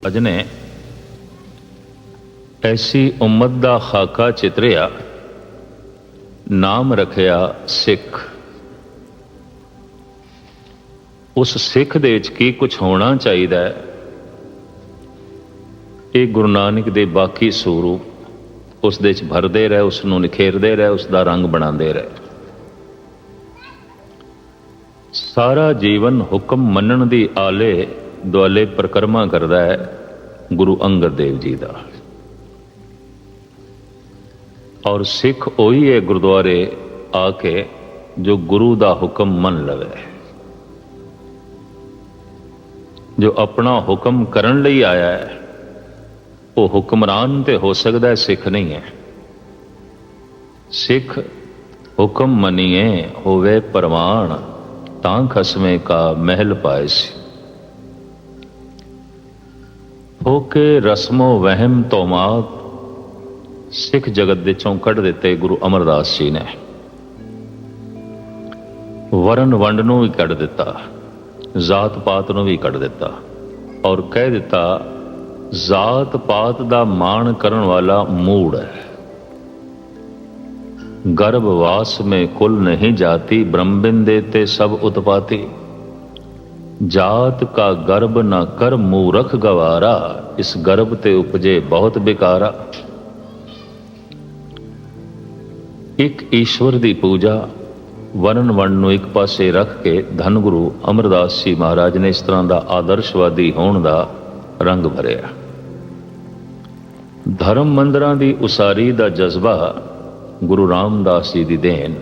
अजने ऐसी उम्मत दा खाका चितरिया, नाम रखिया सिख। उस सिख दे विच की कुछ होना चाहिए, ये गुरु नानक दे बाकी स्वरूप उस दे विच भरदे रहे, उसनूं निखेरदे रहे, उसका रंग बनाते रहे। सारा जीवन हुक्म मनण दी आले दुआले परिक्रमा करता है गुरु अंगद देव जी का। और सिख वही है गुरुद्वारे आके जो गुरु का हुक्म मन लवे, जो अपना हुक्म करन लई आया है। वो हुक्मरान तो हो सकता है, सिख नहीं है। सिख हुक्म मनीए होवे परवान, तां खसमे का महल पाए सी। होके रस्मो वहम तोमात सिख जगत दे चों कढ़ दिते गुरु अमरदास जी ने। वरन वंड नूं भी कढ़ दिता, जात पात नूं भी कढ़ दिता और कह दिता जात पात दा मान करन वाला मूड है। गर्भवास में कुल नहीं जाती, ब्रह्मबिन देते सब उत्पाती। जात का गर्भ न कर मूरख गवारा, इस गर्भ ते उपजे बहुत बेकारा। एक ईश्वर की पूजा वरण वंड नूं एक पासे रख के धन गुरु अमरदास जी महाराज ने इस तरह का आदर्शवादी होने का रंग भरिया। धर्म मंदिरां की उसारी का जज्बा गुरु रामदास जी की देन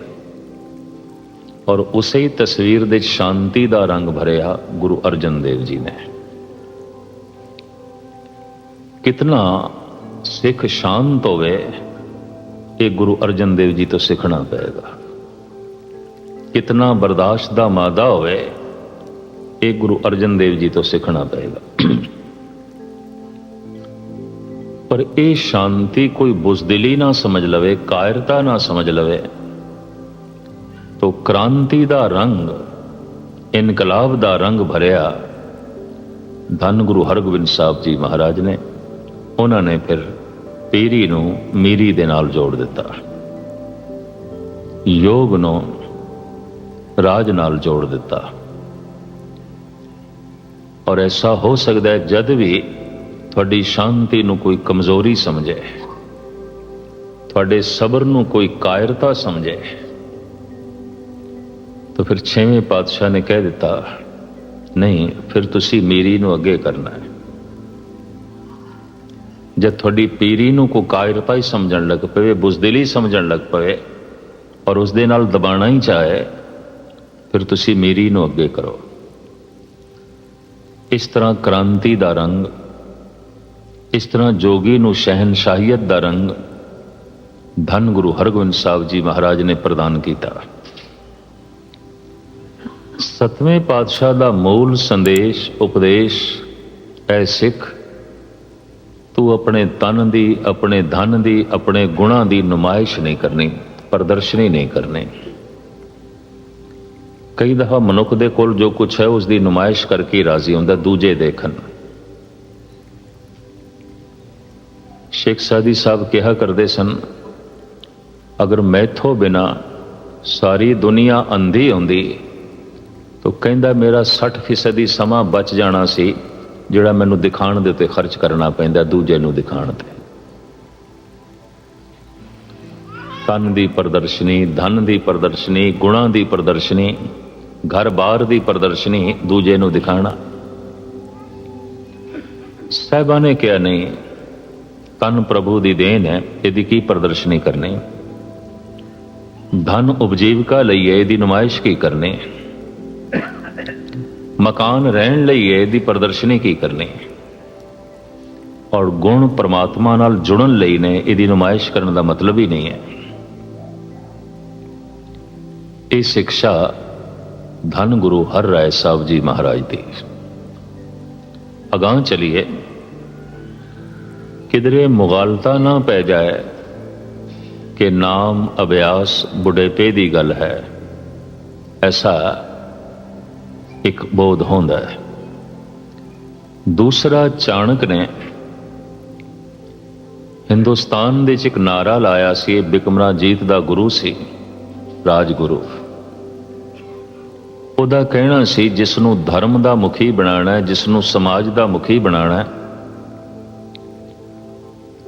और उसे ही तस्वीर दे शांति का रंग भरिया गुरु अर्जन देव जी ने। कितना सिख शांत होवे, ये गुरु अर्जन देव जी तो सीखना पड़ेगा। कितना बर्दाश्त का मादा होवे, ये गुरु अर्जन देव जी तो सीखना पड़ेगा। पर यह शांति कोई बुजदिली ना समझ लवे, कायरता ना समझ लवे, तो क्रांति का रंग, इनकलाब का रंग भरिया धन गुरु हरगोबिंद साहब जी महाराज ने। उन्होंने फिर पीरी नूं मीरी दे नाल जोड़ दिता, योग नूं राज नाल जोड़ दिता। और ऐसा हो सकता है जद भी थोड़ी शांति नूं कोई कमजोरी समझे, थोड़े सबर नूं कोई कायरता समझे, तो फिर छेवें पातशाह ने कह दिता नहीं, फिर तुसी मीरी नूं अगे करना है। जब थोड़ी पीरी नूं को कायरता ही समझण लग पवे, बुजदिली समझण लग पवे और उस दे नाल दबाना ही चाहे, फिर तुसी मीरी नूं अगे करो। इस तरह क्रांति का रंग, इस तरह जोगी नूं शहनशाहियत का रंग धन गुरु हरगोबिंद साहब जी महाराज ने प्रदान किया। सतवें पातशाह का मूल संदेश उपदेश ऐ सिख, तू अपने तन दी, अपने धन दी, अपने गुणा की नुमाइश नहीं करनी, प्रदर्शनी नहीं करनी। कई दफा मनुख दे कोल जो कुछ है उसकी नुमाइश करके राजी होंदा, दूजे देखन। शेख सादी साहब कहा करते सन, अगर मैथों बिना सारी दुनिया अंधी होंदी तो कहंदा मेरा 60% समा बच जाना सी, जिहड़ा मैनूं दिखाण दे उत्ते खर्च करना पैंदा दूजे नूं दिखाण ते। तन की प्रदर्शनी, धन की प्रदर्शनी, गुणा की प्रदर्शनी, घर बार की प्रदर्शनी, दूजे नूं दिखाना। साहिबा ने कहा नहीं, तन प्रभु की देन है, यदि की प्रदर्शनी करनी। धन उपजीविका लई है, यदि नुमाइश की करनी। मकान रहन लई है, यदि प्रदर्शनी की करनी। और गुण परमात्मा नाल जुड़न लई ने, यदि नुमाइश करने का मतलब ही नहीं है। ये शिक्षा धन गुरु हर राय साहब जी महाराज दी। अगां चलिए, किधरे मुगालता ना पै जाए कि नाम अभ्यास बुढ़ेपे की गल है, ऐसा एक बोध होंदा है। दूसरा चाणक ने हिंदुस्तान दे च एक नारा लाया सी, बिकमराजीत दा गुरु सी, राजगुरु। ਉਹਦਾ ਕਹਿਣਾ ਸੀ ਜਿਸ ਨੂੰ ਧਰਮ ਦਾ ਮੁਖੀ ਬਣਾਉਣਾ ਹੈ, ਜਿਸ ਨੂੰ ਸਮਾਜ ਦਾ ਮੁਖੀ ਬਣਾਉਣਾ ਹੈ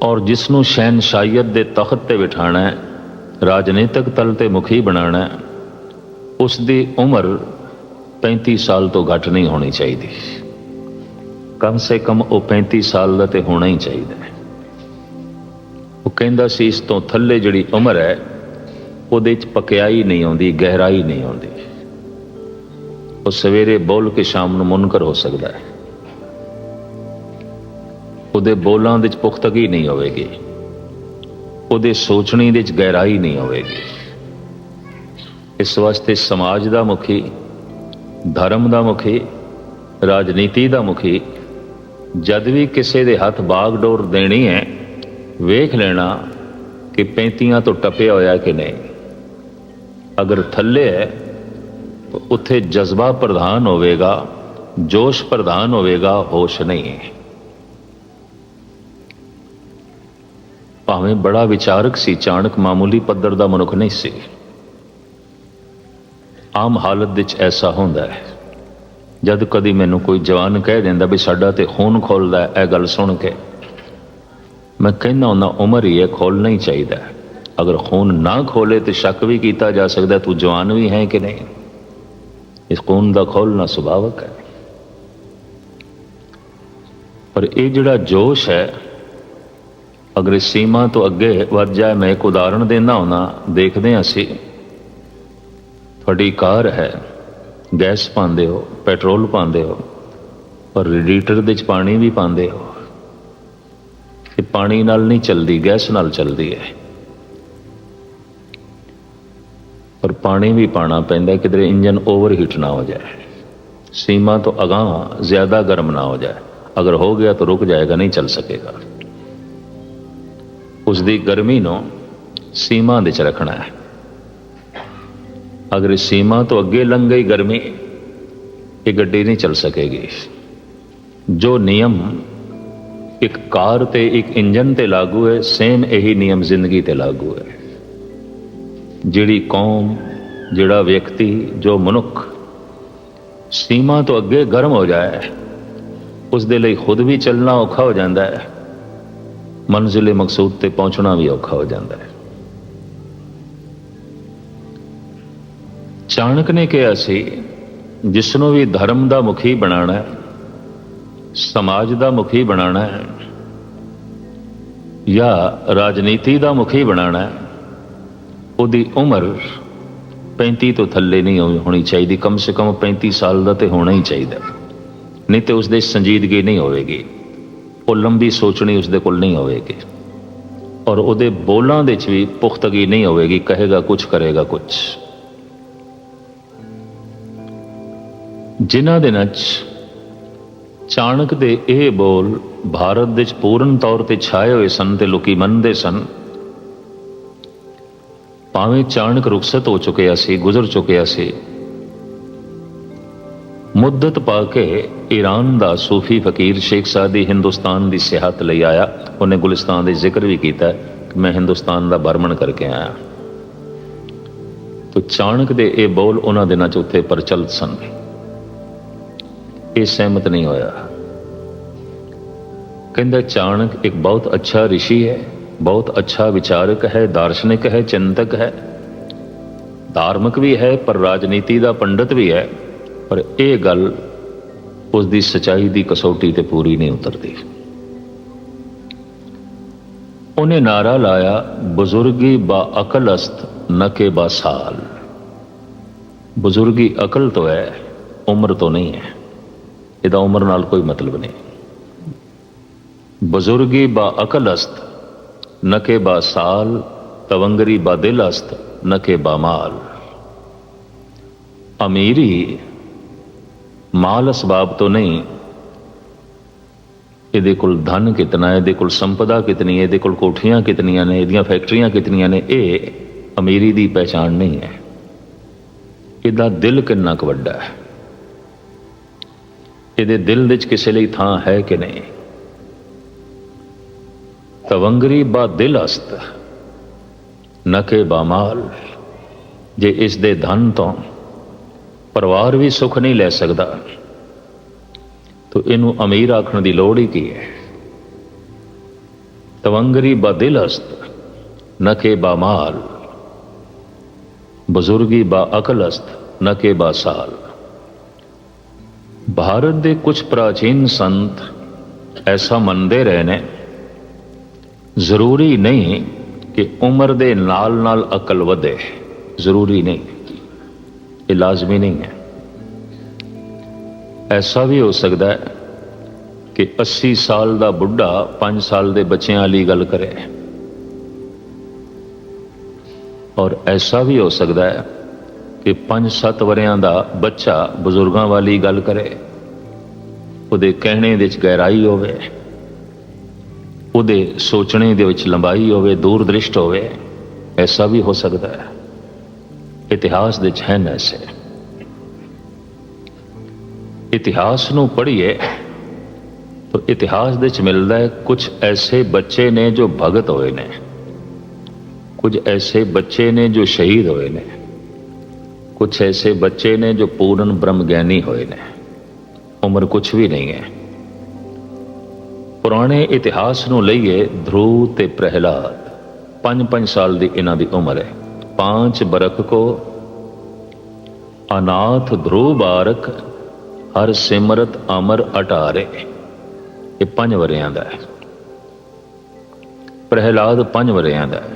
ਔਰ ਜਿਸ ਨੂੰ ਸ਼ਹਿਨਸ਼ਾਹੀਅਤ ਦੇ ਤਖਤ ਤੇ ਬਿਠਾਉਣਾ ਹੈ, ਰਾਜਨੀਤਿਕ ਤਲ ਤੇ ਮੁਖੀ ਬਣਾਉਣਾ ਹੈ, ਉਸ ਦੀ ਉਮਰ 35 ਸਾਲ ਤੋਂ ਘੱਟ ਨਹੀਂ ਹੋਣੀ ਚਾਹੀਦੀ। ਕਮ ਸੇ ਕਮ ਉਹ 35 ਸਾਲ ਦਾ ਤੇ ਹੋਣਾ ਹੀ ਚਾਹੀਦਾ ਹੈ। ਉਹ ਕਹਿੰਦਾ ਸੀ ਇਸ ਤੋਂ ਥੱਲੇ ਜਿਹੜੀ ਉਮਰ ਹੈ ਉਹਦੇ 'ਚ ਪਕਿਆਈ ਨਹੀਂ ਆਉਂਦੀ, ਗਹਿਰਾਈ ਨਹੀਂ ਆਉਂਦੀ। ਉਹ ਸਵੇਰੇ ਬੋਲ ਕੇ ਸ਼ਾਮ ਨੂੰ ਮੁਨਕਰ ਹੋ ਸਕਦਾ ਹੈ। ਉਹਦੇ ਬੋਲਾਂ ਦੇ 'ਚ ਪੁਖਤਗੀ ਨਹੀਂ ਹੋਵੇਗੀ, ਉਹਦੇ ਸੋਚਣੀ ਦੇ 'ਚ ਗਹਿਰਾਈ ਨਹੀਂ ਹੋਵੇਗੀ। ਇਸ ਵਾਸਤੇ ਸਮਾਜ ਦਾ ਮੁਖੀ, ਧਰਮ ਦਾ ਮੁਖੀ, ਰਾਜਨੀਤੀ ਦਾ ਮੁਖੀ ਜਦ ਵੀ ਕਿਸੇ ਦੇ ਹੱਥ ਬਾਗਡੋਰ ਦੇਣੀ ਹੈ, ਵੇਖ ਲੈਣਾ ਕਿ 35 ਤੋਂ ਟੱਪਿਆ ਹੋਇਆ ਕਿ ਨਹੀਂ। ਅਗਰ ਥੱਲੇ ਹੈ ਤਾਂ ਉੱਥੇ ਜਜ਼ਬਾ ਪ੍ਰਧਾਨ ਹੋਵੇਗਾ, ਜੋਸ਼ ਪ੍ਰਧਾਨ ਹੋਵੇਗਾ, ਹੋਸ਼ ਨਹੀਂ ਹੈ। ਭਾਵੇਂ ਬੜਾ ਵਿਚਾਰਕ ਸੀ ਚਾਣਕ, ਮਾਮੂਲੀ ਪੱਧਰ ਦਾ ਮਨੁੱਖ ਨਹੀਂ ਸੀ। ਆਮ ਹਾਲਤ ਵਿੱਚ ਐਸਾ ਹੁੰਦਾ ਹੈ। ਜਦ ਕਦੀ ਮੈਨੂੰ ਕੋਈ ਜਵਾਨ ਕਹਿ ਦਿੰਦਾ ਵੀ ਸਾਡਾ ਤੇ ਖੂਨ ਖੋਲਦਾ ਹੈ, ਇਹ ਗੱਲ ਸੁਣ ਕੇ ਮੈਂ ਕਹਿੰਦਾ ਹੁੰਦਾ ਉਮਰ ਹੀ ਹੈ, ਖੋਲਣਾ ਹੀ ਚਾਹੀਦਾ। ਅਗਰ ਖੂਨ ਨਾ ਖੋਲੇ ਤਾਂ ਸ਼ੱਕ ਵੀ ਕੀਤਾ ਜਾ ਸਕਦਾ ਤੂੰ ਜਵਾਨ ਵੀ ਹੈ ਕਿ ਨਹੀਂ। ਇਸ ਖੂਨ ਦਾ ਖੋਲਣਾ ਸੁਭਾਵਕ ਹੈ। ਪਰ ਇਹ ਜਿਹੜਾ ਜੋਸ਼ ਹੈ ਅਗਰ ਇਸ ਸੀਮਾ ਤੋਂ ਅੱਗੇ ਵੱਧ ਜਾਏ, ਮੈਂ ਇੱਕ ਉਦਾਹਰਣ ਦੇਣਾ ਹੁੰਦਾ। ਦੇਖਦੇ ਹਾਂ ਅਸੀਂ, ਤੁਹਾਡੀ ਕਾਰ ਹੈ, ਗੈਸ ਪਾਉਂਦੇ ਹੋ, ਪੈਟਰੋਲ ਪਾਉਂਦੇ ਹੋ, ਪਰ ਰੇਡੀਏਟਰ ਦੇ 'ਚ ਪਾਣੀ ਵੀ ਪਾਉਂਦੇ ਹੋ। ਇਹ ਪਾਣੀ ਨਾਲ ਨਹੀਂ ਚੱਲਦੀ, ਗੈਸ ਨਾਲ ਚੱਲਦੀ ਹੈ। ਪਰ ਪਾਣੀ ਵੀ ਪਾਣਾ ਪੈਂਦਾ ਕਿਧਰੇ ਇੰਜਨ ਓਵਰ ਹੀਟ ਨਾ ਹੋ ਜਾਏ, ਸੀਮਾ ਤੋਂ ਅਗਾਂਹ ਜ਼ਿਆਦਾ ਗਰਮ ਨਾ ਹੋ ਜਾਏ। ਅਗਰ ਹੋ ਗਿਆ ਤਾਂ ਰੁਕ ਜਾਏਗਾ, ਨਹੀਂ ਚੱਲ ਸਕੇਗਾ। ਉਸ ਦੀ ਗਰਮੀ ਨੂੰ ਸੀਮਾ ਦੇ 'ਚ ਰੱਖਣਾ ਹੈ। ਅਗਰ ਇਸ ਸੀਮਾ ਤੋਂ ਅੱਗੇ ਲੰਘ ਗਈ ਗਰਮੀ, ਇਹ ਗੱਡੀ ਨਹੀਂ ਚੱਲ ਸਕੇਗੀ। ਜੋ ਨਿਯਮ ਇੱਕ ਕਾਰ ਤੇ ਇੱਕ ਇੰਜਨ ਤੇ ਲਾਗੂ ਹੈ, ਸੇਮ ਇਹੀ ਨਿਯਮ ਜ਼ਿੰਦਗੀ ਤੇ ਲਾਗੂ ਹੈ। ਜਿਹੜੀ ਕੌਮ, ਜਿਹੜਾ ਵਿਅਕਤੀ, ਜੋ ਮਨੁੱਖ ਸੀਮਾ ਤੋਂ ਅੱਗੇ ਗਰਮ ਹੋ ਜਾਏ, ਉਸ ਦੇ ਲਈ ਖੁਦ ਵੀ ਚੱਲਣਾ ਔਖਾ ਹੋ ਜਾਂਦਾ ਹੈ, ਮੰਜ਼ਿਲ ਮਕਸੂਦ ਤੇ ਪਹੁੰਚਣਾ ਵੀ ਔਖਾ ਹੋ ਜਾਂਦਾ ਹੈ। ਚਾਣਕ ਨੇ ਕਿਹਾ ਸੀ ਜਿਸ ਨੂੰ ਵੀ ਧਰਮ ਦਾ ਮੁਖੀ ਬਣਾਉਣਾ ਹੈ, ਸਮਾਜ ਦਾ ਮੁਖੀ ਬਣਾਉਣਾ ਹੈ ਜਾਂ ਰਾਜਨੀਤੀ ਦਾ ਮੁਖੀ ਬਣਾਉਣਾ ਹੈ, ਉਹਦੀ ਉਮਰ 35 ਤੋਂ ਥੱਲੇ ਨਹੀਂ ਹੋਣੀ ਚਾਹੀਦੀ। ਕਮ ਸੇ ਕਮ 35 ਸਾਲ ਦਾ ਤੇ ਹੋਣਾ ਹੀ ਚਾਹੀਦਾ, ਨਹੀਂ ਤੇ ਉਸਦੇ ਸੰਜੀਦਗੀ ਨਹੀਂ ਹੋਵੇਗੀ, ਉਹ ਲੰਬੀ ਸੋਚਣੀ ਉਸਦੇ ਕੋਲ ਨਹੀਂ ਹੋਵੇਗੀ ਔਰ ਉਹਦੇ ਬੋਲਾਂ ਦੇ 'ਚ ਵੀ ਪੁਖਤਗੀ ਨਹੀਂ ਹੋਵੇਗੀ। ਕਹੇਗਾ ਕੁਛ, ਕਰੇਗਾ ਕੁਛ। ਜਿਨ੍ਹਾਂ ਦਿਨਾਂ 'ਚ ਚਾਣਕ ਦੇ ਇਹ ਬੋਲ ਭਾਰਤ ਦੇ 'ਚ ਪੂਰਨ ਤੌਰ ਤੇ ਛਾਏ ਹੋਏ ਸਨ ਤੇ ਲੋਕੀ ਮੰਨਦੇ ਸਨ, ਭਾਵੇਂ ਚਾਣਕ ਰੁਖਸਤ ਹੋ ਚੁੱਕਿਆ ਸੀ, ਗੁਜ਼ਰ ਚੁੱਕਿਆ ਸੀ, ਮੁੱਦਤ ਪਾ ਕੇ ਈਰਾਨ ਦਾ ਸੂਫੀ ਫਕੀਰ ਸ਼ੇਖ ਸਾਦੀ ਹਿੰਦੁਸਤਾਨ ਦੀ ਸਿਹਤ ਲਈ ਆਇਆ। ਉਹਨੇ ਗੁਲਿਸਤਾਨ ਦੇ ਜ਼ਿਕਰ ਵੀ ਕੀਤਾ ਕਿ ਮੈਂ ਹਿੰਦੁਸਤਾਨ ਦਾ ਭਰਮਣ ਕਰਕੇ ਆਇਆ। ਤਾਂ ਚਾਣਕ ਦੇ ਇਹ ਬੋਲ ਉਹਨਾਂ ਦਿਨਾਂ 'ਚ ਉੱਥੇ ਪ੍ਰਚਲਿਤ ਸਨ। ਇਹ ਸਹਿਮਤ ਨਹੀਂ ਹੋਇਆ। ਕਹਿੰਦਾ ਚਾਣਕ ਇੱਕ ਬਹੁਤ ਅੱਛਾ ਰਿਸ਼ੀ ਹੈ, ਬਹੁਤ ਅੱਛਾ ਵਿਚਾਰਕ ਹੈ, ਦਾਰਸ਼ਨਿਕ ਹੈ, ਚਿੰਤਕ ਹੈ, ਧਾਰਮਿਕ ਵੀ ਹੈ, ਪਰ ਰਾਜਨੀਤੀ ਦਾ ਪੰਡਤ ਵੀ ਹੈ। ਪਰ ਇਹ ਗੱਲ ਉਸ ਦੀ ਸਚਾਈ ਦੀ ਕਸੌਟੀ ਤੇ ਪੂਰੀ ਨਹੀਂ ਉਤਰਦੀ। ਉਹਨੇ ਨਾਰਾ ਲਾਇਆ, ਬਜ਼ੁਰਗੀ ਬਾ ਅਕਲ ਅਸਤ ਨ ਕੇ ਬਾ ਸਾਲ। ਬਜ਼ੁਰਗੀ ਅਕਲ ਤੋਂ ਹੈ, ਉਮਰ ਤੋਂ ਨਹੀਂ ਹੈ। ਇਹਦਾ ਉਮਰ ਨਾਲ ਕੋਈ ਮਤਲਬ ਨਹੀਂ। ਬਜ਼ੁਰਗੀ ਬਾ ਅਕਲ ਅਸਤ ਨ ਕੇ ਬਾ ਸਾਲ, ਤਵੰਗਰੀ ਬਾ ਦਿਲ ਅਸਤ ਨ ਕੇ ਬਾ ਮਾਲ। ਅਮੀਰੀ ਮਾਲ ਅਸਬਾਬ ਤੋਂ ਨਹੀਂ, ਇਹਦੇ ਕੋਲ ਧਨ ਕਿਤਨਾ ਹੈ, ਇਹਦੇ ਕੋਲ ਸੰਪਦਾ ਕਿਤਨੀ ਹੈ, ਇਹਦੇ ਕੋਲ ਕੋਠੀਆਂ ਕਿਤਨੀਆਂ ਨੇ, ਇਹਦੀਆਂ ਫੈਕਟਰੀਆਂ ਕਿਤਨੀਆਂ ਨੇ, ਇਹ ਅਮੀਰੀ ਦੀ ਪਹਿਚਾਣ ਨਹੀਂ ਹੈ। ਇਹਦਾ ਦਿਲ ਕਿੰਨਾ ਕੁ ਵੱਡਾ ਹੈ। ਇਹਦੇ ਦਿਲ ਵਿੱਚ ਕਿਸੇ ਲਈ ਥਾਂ ਹੈ ਕਿ ਨਹੀਂ। ਤਵੰਗਰੀ ਬਾ ਦਿਲ ਅਸਤ ਨਕੇ ਬਾਮਾਲ। ਜੇ ਇਸ ਦੇ ਧਨ ਤੋਂ ਪਰਿਵਾਰ ਵੀ ਸੁੱਖ ਨਹੀਂ ਲੈ ਸਕਦਾ ਤਾਂ ਇਹਨੂੰ ਅਮੀਰ ਆਖਣ ਦੀ ਲੋੜ ਹੀ ਕੀ ਹੈ। ਤਵੰਗਰੀ ਬਾ ਦਿਲ ਅਸਤ ਨਕੇ ਬਾਮਾਲ, ਬਜ਼ੁਰਗੀ ਬਾ ਅਕਲ ਅਸਤ ਨਕੇ ਬਾ ਸਾਲ। ਭਾਰਤ ਦੇ ਕੁਝ ਪ੍ਰਾਚੀਨ ਸੰਤ ਐਸਾ ਮੰਨਦੇ ਰਹੇ ਨੇ, ਜ਼ਰੂਰੀ ਨਹੀਂ ਕਿ ਉਮਰ ਦੇ ਨਾਲ ਨਾਲ ਅਕਲ ਵਧੇ, ਜ਼ਰੂਰੀ ਨਹੀਂ, ਇਹ ਲਾਜ਼ਮੀ ਨਹੀਂ ਹੈ। ਐਸਾ ਵੀ ਹੋ ਸਕਦਾ ਹੈ ਕਿ 80 ਸਾਲ ਦਾ ਬੁੱਢਾ 5 ਸਾਲ ਦੇ ਬੱਚਿਆਂ ਵਾਲੀ ਗੱਲ ਕਰੇ, ਔਰ ਐਸਾ ਵੀ ਹੋ ਸਕਦਾ ਹੈ ਕਿ 5-7 ਵਰਿਆਂ ਦਾ ਬੱਚਾ ਬਜ਼ੁਰਗਾਂ ਵਾਲੀ ਗੱਲ ਕਰੇ। ਉਹਦੇ ਕਹਿਣੇ ਦੇ ਵਿੱਚ ਗਹਿਰਾਈ ਹੋਵੇ, ਉਹਦੇ ਸੋਚਣੇ ਦੇ ਵਿੱਚ ਲੰਬਾਈ ਹੋਵੇ, ਦੂਰਦ੍ਰਿਸ਼ਟ ਹੋਵੇ, ਐਸਾ ਵੀ ਹੋ ਸਕਦਾ ਹੈ। ਇਤਿਹਾਸ ਦੇ ਵਿੱਚ ਹਨ ਐਸੇ। ਇਤਿਹਾਸ ਨੂੰ ਪੜ੍ਹੀਏ ਤਾਂ ਇਤਿਹਾਸ ਦੇ ਵਿੱਚ ਮਿਲਦਾ ਹੈ ਕੁਝ ਐਸੇ ਬੱਚੇ ਨੇ ਜੋ ਭਗਤ ਹੋਏ ਨੇ, ਕੁਝ ਐਸੇ ਬੱਚੇ ਨੇ ਜੋ ਸ਼ਹੀਦ ਹੋਏ ਨੇ, ਕੁਝ ਐਸੇ ਬੱਚੇ ਨੇ ਜੋ ਪੂਰਨ ਬ੍ਰਹਮ ਗਿਆਨੀ ਹੋਏ ਨੇ। ਉਮਰ ਕੁਛ ਵੀ ਨਹੀਂ ਹੈ। ਪੁਰਾਣੇ ਇਤਿਹਾਸ ਨੂੰ ਲਈਏ, ਧਰੁਵ ਤੇ ਪ੍ਰਹਿਲਾਦ 5-5 ਸਾਲ ਦੀ ਇਹਨਾਂ ਦੀ ਉਮਰ ਹੈ। 5 ਬਰਖ ਕੋ ਅਨਾਥ ਧਰੁਵ ਬਾਰਕ ਹਰ ਸਿਮਰਤ ਅਮਰ ਅਟਾਰੇ। ਇਹ 5 ਵਰਿਆਂ ਦਾ ਹੈ। ਪ੍ਰਹਿਲਾਦ 5 ਵਰਿਆਂ ਦਾ ਹੈ।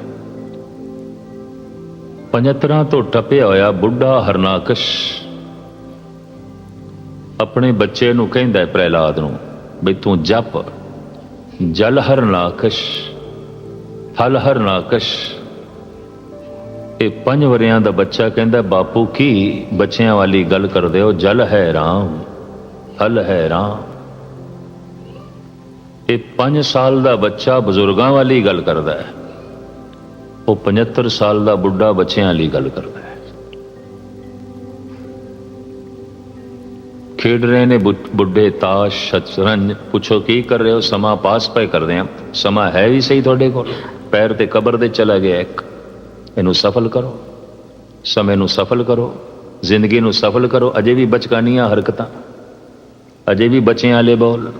75 ਤੋਂ ਟੱਪਿਆ ਹੋਇਆ ਬੁੱਢਾ ਹਰਨਾਕਸ਼ ਆਪਣੇ ਬੱਚੇ ਨੂੰ ਕਹਿੰਦਾ ਹੈ, ਪ੍ਰਹਿਲਾਦ ਨੂੰ, ਬਈ ਤੂੰ ਜਪ ਜਲ ਹਰਨਾਕਸ਼ ਥਲ ਹਰਨਾਕਸ਼। ਇਹ 5 ਵਰਿਆਂ ਦਾ ਬੱਚਾ ਕਹਿੰਦਾ, ਬਾਪੂ ਕੀ ਬੱਚਿਆਂ ਵਾਲੀ ਗੱਲ ਕਰਦੇ ਹੋ, ਜਲ ਹੈ ਰਾਮ ਥਲ ਹੈ ਰਾਮ। ਇਹ 5 ਸਾਲ ਦਾ ਬੱਚਾ ਬਜ਼ੁਰਗਾਂ ਵਾਲੀ ਗੱਲ ਕਰਦਾ ਹੈ, ਉਹ 75 ਸਾਲ ਦਾ ਬੁੱਢਾ ਬੱਚਿਆਂ ਵਾਲੀ ਗੱਲ ਕਰਦਾ ਹੈ। ਖੇਡ ਰਹੇ ਨੇ ਬੁੱਢੇ ਤਾਸ਼ ਸ਼ਤਰੰਜ। ਪੁੱਛੋ ਕੀ ਕਰ ਰਹੇ ਹੋ? ਸਮਾਂ ਪਾਸ ਪਏ ਕਰਦੇ ਆ। ਸਮਾਂ ਹੈ ਵੀ ਸਹੀ ਤੁਹਾਡੇ ਕੋਲ, ਪੈਰ ਤੇ ਕਬਰ ਦੇ ਚਲਾ ਗਿਆ ਇੱਕ। ਇਹਨੂੰ ਸਫਲ ਕਰੋ, ਸਮੇਂ ਨੂੰ ਸਫਲ ਕਰੋ, ਜ਼ਿੰਦਗੀ ਨੂੰ ਸਫਲ ਕਰੋ। ਅਜੇ ਵੀ ਬਚਕਾਨੀਆਂ ਹਰਕਤਾਂ, ਅਜੇ ਵੀ ਬੱਚਿਆਂ ਵਾਲੇ ਬੋਲ।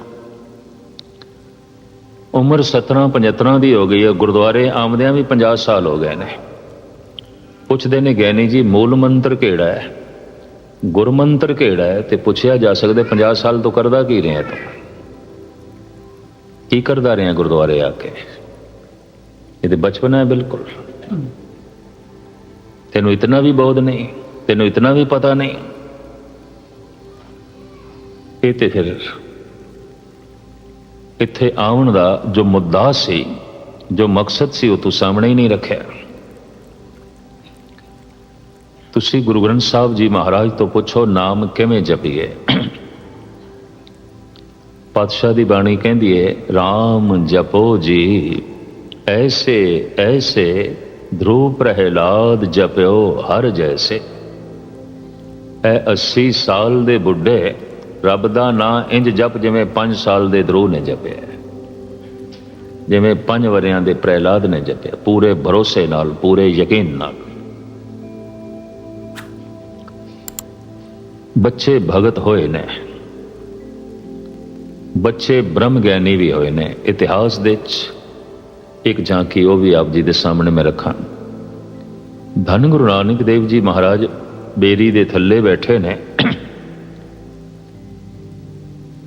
ਉਮਰ 17-75 ਦੀ ਹੋ ਗਈ ਹੈ। ਗੁਰਦੁਆਰੇ ਆਮਦਿਆਂ ਵੀ 50 ਸਾਲ ਹੋ ਗਏ ਨੇ। ਪੁੱਛਦੇ ਨੇ ਗਿਆਨੀ ਜੀ ਮੂਲ ਮੰਤਰ ਕਿਹੜਾ ਹੈ, ਗੁਰਮੰਤਰ ਕਿਹੜਾ ਹੈ? ਤੇ ਪੁੱਛਿਆ ਜਾ ਸਕਦਾ 50 ਸਾਲ ਤੋਂ ਕਰਦਾ ਕੀ ਰਿਹਾ ਤੂੰ, ਕੀ ਕਰਦਾ ਰਿਹਾ ਗੁਰਦੁਆਰੇ ਆ ਕੇ? ਇਹ ਤੇ ਬਚਪਨ ਹੈ ਬਿਲਕੁਲ। ਤੈਨੂੰ ਇਤਨਾ ਵੀ ਬੋਧ ਨਹੀਂ, ਤੈਨੂੰ ਇਤਨਾ ਵੀ ਪਤਾ ਨਹੀਂ। ਇਹ ਤੇ ਫਿਰ ਇੱਥੇ ਆਉਣ ਦਾ ਜੋ ਮੁੱਦਾ ਸੀ, ਜੋ ਮਕਸਦ ਸੀ, ਉਹ ਤੂੰ ਸਾਹਮਣੇ ਹੀ ਨਹੀਂ ਰੱਖਿਆ। ਤੁਸੀਂ ਗੁਰੂ ਗ੍ਰੰਥ ਸਾਹਿਬ ਜੀ ਮਹਾਰਾਜ ਤੋਂ ਪੁੱਛੋ ਨਾਮ ਕਿਵੇਂ ਜਪੀਏ। ਪਾਤਸ਼ਾਹ ਦੀ ਬਾਣੀ ਕਹਿੰਦੀ ਹੈ, ਰਾਮ ਜਪੋ ਜੀ ਐਸੇ ਐਸੇ ਧਰੁਵ ਪ੍ਰਹਿਲਾਦ ਜਪਿਓ ਹਰ ਜੈਸੇ। ਇਹ 80 ਸਾਲ ਦੇ ਬੁੱਢੇ ਰੱਬ ਦਾ ਨਾਂ ਇੰਜ ਜਪ ਜਿਵੇਂ 5 ਸਾਲ ਦੇ ਧਰੁਵ ਨੇ ਜਪਿਆ, ਜਿਵੇਂ 5 ਵਰਿਆਂ ਦੇ ਪ੍ਰਹਿਲਾਦ ਨੇ ਜਪਿਆ, ਪੂਰੇ ਭਰੋਸੇ ਨਾਲ, ਪੂਰੇ ਯਕੀਨ ਨਾਲ। ਬੱਚੇ ਭਗਤ ਹੋਏ ਨੇ, ਬੱਚੇ ਬ੍ਰਹਮ ਗਿਆਨੀ ਵੀ ਹੋਏ ਨੇ। ਇਤਿਹਾਸ ਦੇ ਵਿੱਚ ਇੱਕ ਝਾਂਕੀ ਉਹ ਵੀ ਆਪ ਜੀ ਦੇ ਸਾਹਮਣੇ ਮੈਂ ਰੱਖਾਂ। ਧੰਨ ਗੁਰੂ ਨਾਨਕ ਦੇਵ ਜੀ ਮਹਾਰਾਜ ਬੇਰੀ ਦੇ ਥੱਲੇ ਬੈਠੇ ਨੇ।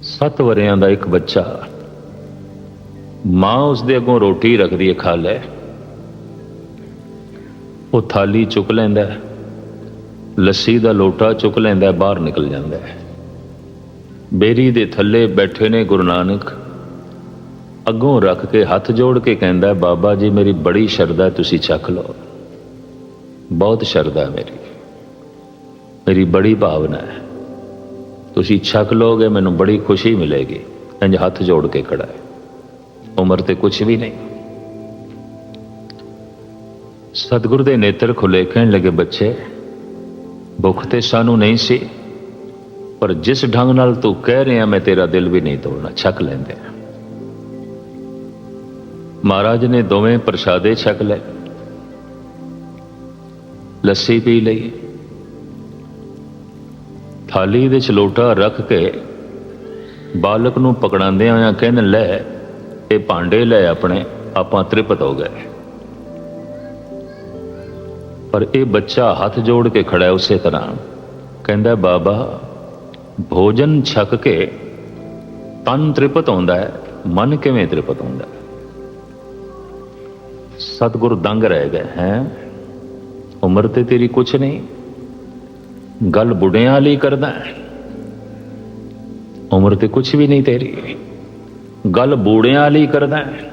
7 ਵਰਿਆਂ ਦਾ ਇੱਕ ਬੱਚਾ, ਮਾਂ ਉਸਦੇ ਅੱਗੋਂ ਰੋਟੀ ਰੱਖਦੀ ਹੈ, ਖਾ ਲੈ। ਉਹ ਥਾਲੀ ਚੁੱਕ ਲੈਂਦਾ, ਲੱਸੀ ਦਾ ਲੋਟਾ ਚੁੱਕ ਲੈਂਦਾ, ਬਾਹਰ ਨਿਕਲ ਜਾਂਦਾ ਹੈ। ਬੇਰੀ ਦੇ ਥੱਲੇ ਬੈਠੇ ਨੇ ਗੁਰੂ ਨਾਨਕ, ਅੱਗੋਂ ਰੱਖ ਕੇ ਹੱਥ ਜੋੜ ਕੇ ਕਹਿੰਦਾ, ਬਾਬਾ ਜੀ ਮੇਰੀ ਬੜੀ ਸ਼ਰਧਾ, ਤੁਸੀਂ ਚੱਖ ਲਓ। ਬਹੁਤ ਸ਼ਰਧਾ ਮੇਰੀ ਬੜੀ ਭਾਵਨਾ ਹੈ, ਤੁਸੀਂ ਛਕ ਲੋਗੇ ਮੈਨੂੰ ਬੜੀ ਖੁਸ਼ੀ ਮਿਲੇਗੀ। ਇੰਜ ਹੱਥ ਜੋੜ ਕੇ ਖੜਾ ਹੈ। ਉਮਰ ਤੇ ਕੁਛ ਵੀ ਨਹੀਂ। ਸਤਿਗੁਰ ਦੇ ਨੇਤਰ ਖੁੱਲੇ, ਕਹਿਣ ਲੱਗੇ, ਬੱਚੇ ਭੁੱਖ ਤੇ ਸਾਨੂੰ ਨਹੀਂ ਸੀ, पर जिस ढंग नाल तू कह रहा मैं तेरा दिल भी नहीं तोड़ना। छक लेंदे। महाराज ने दोवें प्रसादे छक ले, लस्सी पी लई, थाली दे च लोटा रख के बालक नूं पकड़ांदे होया कहन लै ये भांडे लै अपने, आपां तृप्त हो गए। पर यह बच्चा हाथ जोड़ के खड़ा है उसे तरह, कहंदा बाबा भोजन छक के तन तृप्त होंदा है, मन किवें तृप्त होंदा है? सतगुरु दंग रह गए हैं। उम्र ते तेरी कुछ नहीं, गल बुढ़ियां वाली करदा है। उम्र ते कुछ भी नहीं तेरी, गल बूढ़ियां वाली करदा है।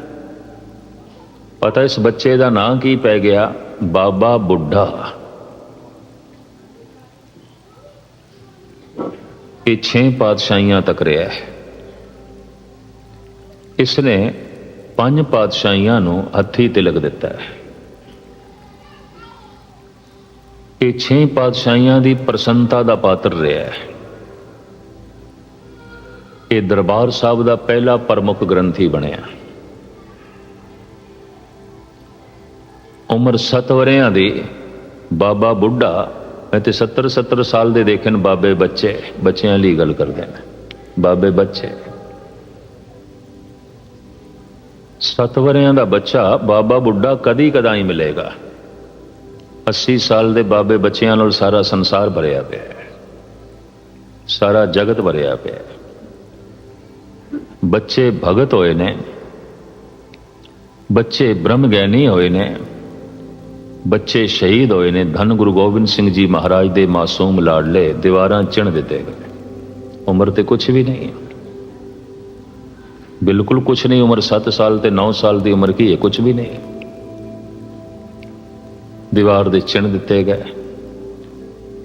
पता इस बच्चे का नाम की पै गया? बाबा बुढ़ा। ये 6 पातशाहियां तक रहा है। इसने 5 पातशाहियां नूं हथी तिलक दिता है। ये 6 पातशाहियां की प्रसन्नता का पात्र रहा है। ये दरबार साहब का पहला प्रमुख ग्रंथी बनया। उम्र 7 वरियां दी बाबा बुढ़ा। मैं तो 70 साल दे देखे बाबे बच्चे, बच्चों वाली गल करते हैं। बाबे बच्चे 7 वरियां दा बच्चा बाबा बुढ़ा कदी कदाई मिलेगा। 80 साल दे बाबे बच्चियां नाल सारा संसार भरिया पिया है, सारा जगत भरिया पिया है। बच्चे भगत होए ने, बच्चे ब्रह्म ज्ञानी होए ने, बच्चे शहीद होए ने। धन गुरु गोबिंद सिंह जी महाराज दे मासूम लाडले दीवारां चिण दिते गए। उम्र ते कुछ भी नहीं, बिल्कुल कुछ नहीं। उम्र 7 साल ते 9 साल की उम्र की है, कुछ भी नहीं। दीवार दे चिण दिते गए।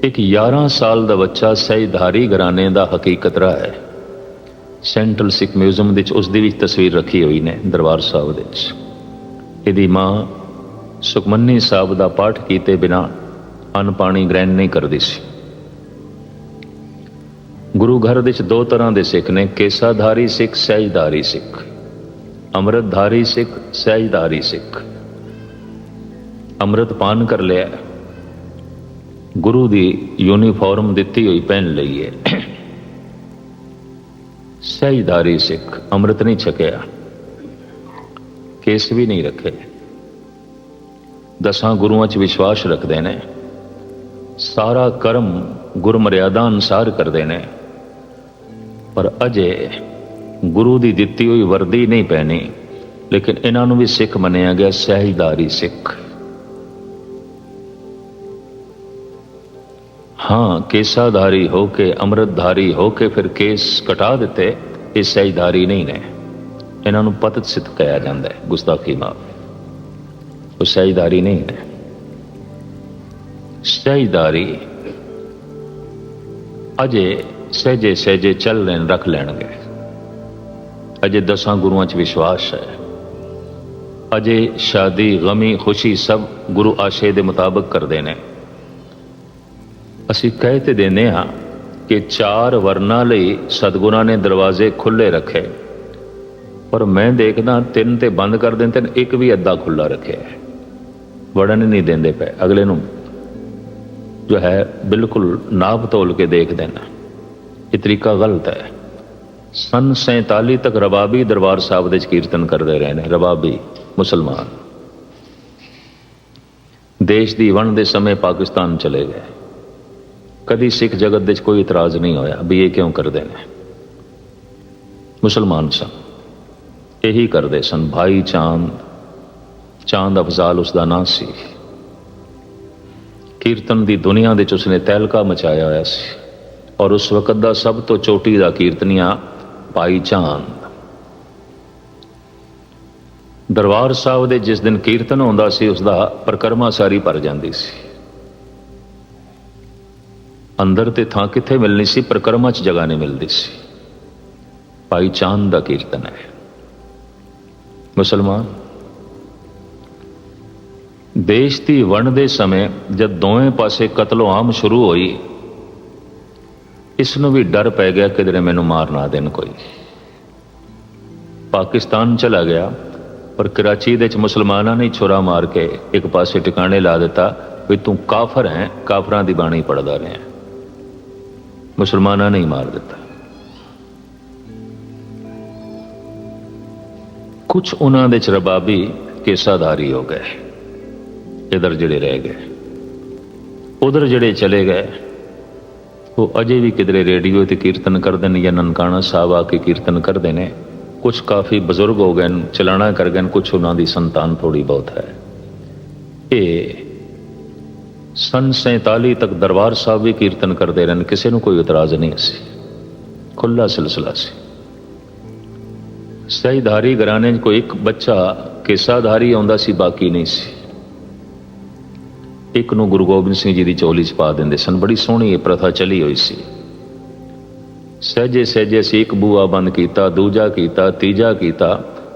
एक 11 साल का बच्चा सहजधारी घराने का हकीकत रहा है। सेंट्रल सिख म्यूजियम दे उसकी भी तस्वीर रखी हुई ने दरबार साहब दे। इहदी मां सुखमनी साहब का पाठ किए बिना अन्न पानी ग्रहण नहीं करती सी। गुरु घर दे 2 तरह के सिख ने, केसाधारी सिख, सहजधारी सिख। अमृतधारी सिख, सहजधारी सिख। अमृत पान कर लिया, गुरु की यूनीफॉर्म दिती हुई पहन ली है। सहजधारी सिख अमृत नहीं छकिया, केस भी नहीं रखे, 10 गुरुओं च विश्वास रखते हैं, सारा कर्म गुरु मर्यादा अनुसार करते हैं, पर अजे गुरु की दिती हुई वर्दी नहीं पहनी। लेकिन इन्हों भी सिख मनिया गया, सहजधारी सिख। हाँ, केसाधारी होके अमृतधारी होके फिर केस कटा दिते, ये सहजधारी नहीं ने। इन्हों पतित सिद्ध कहा जाता है, गुस्ताखी माफ। वो सहजधारी नहीं है। सहजधारी अजे सहजे सहजे चल लेन रख लेंगे। अजे 10 गुरुओं च विश्वास है। अजे शादी गमी खुशी सब गुरु आशे के मुताबिक करते हैं। असी कह तो देने हाँ कि 4 वर्णा लई सतगुरां ने दरवाजे खुले रखे, पर मैं देखदा 3 ते बंद कर देते, 1 भी अद्धा खुला रखे, वड़न नहीं देंदे पे। अगले नूं जो है बिल्कुल नाप तोल के देख देना, ये तरीका गलत है। सन 47 तक रबाबी दरबार साहब दे कीर्तन करते रहे हैं। रबाबी मुसलमान देश की वंड के समय पाकिस्तान चले गए। कभी सिख जगत दे कोई इतराज नहीं होया भी ये क्यों करते हैं। मुसलमान सन, यही करते सन। भाई चांद, चांद अफजाल उसका नाम सी। कीर्तन की दुनिया दे उसने तहलका मचाया होया सी, और उस वक्त का सब तो चोटी का कीर्तनिया भाई चांद। दरबार साहब दे जिस दिन कीर्तन होंदा सी, उसका परिक्रमा सारी भर जाती सी। अंदर ते थां किथे मिलनी सी, परिक्रमा च जगह नहीं मिलती सी। भाई चांद का कीर्तन है। मुसलमान देश की वंड के समय जब दोवें पासे कतलो आम शुरू हुई, इस नूं भी डर पै गया किधरे मैनू मार ना देन कोई। पाकिस्तान चला गया पर कराची दे मुसलमाना ने छुरा मार के एक पासे टिकाने ला दिता भी तू काफर है, काफरां दी बाणी पढ़दा रहे। मुसलमाना ने ही मार दिता। कुछ उन्हां दे च रबाबी केसाधारी हो गए, इधर जड़े रह गए, उधर जड़े चले गए वो अजे भी किधरे रेडियो ते कीर्तन करते हैं या ननकाना साहब आके कीर्तन करते हैं। कुछ काफ़ी बजुर्ग हो गए, चलाना कर गए, कुछ उन्होंने संतान थोड़ी बहुत है। ये सन 47 तक दरबार साहब भी कीर्तन करते रहे, किसी को कोई इतराज नहीं सी, खुला सिलसिला सी। सहीधारी घराने कोई एक बच्चा केसाधारी आउंदा सी, बाकी नहीं सी। एक नूं गुरु गोबिंद सिंह जी की झोली च पा देंदे सन। बड़ी सोहनी ये प्रथा चली हुई सी। सहजे सहजे से एक बूआ बंद किया, दूजा किया, तीजा किया,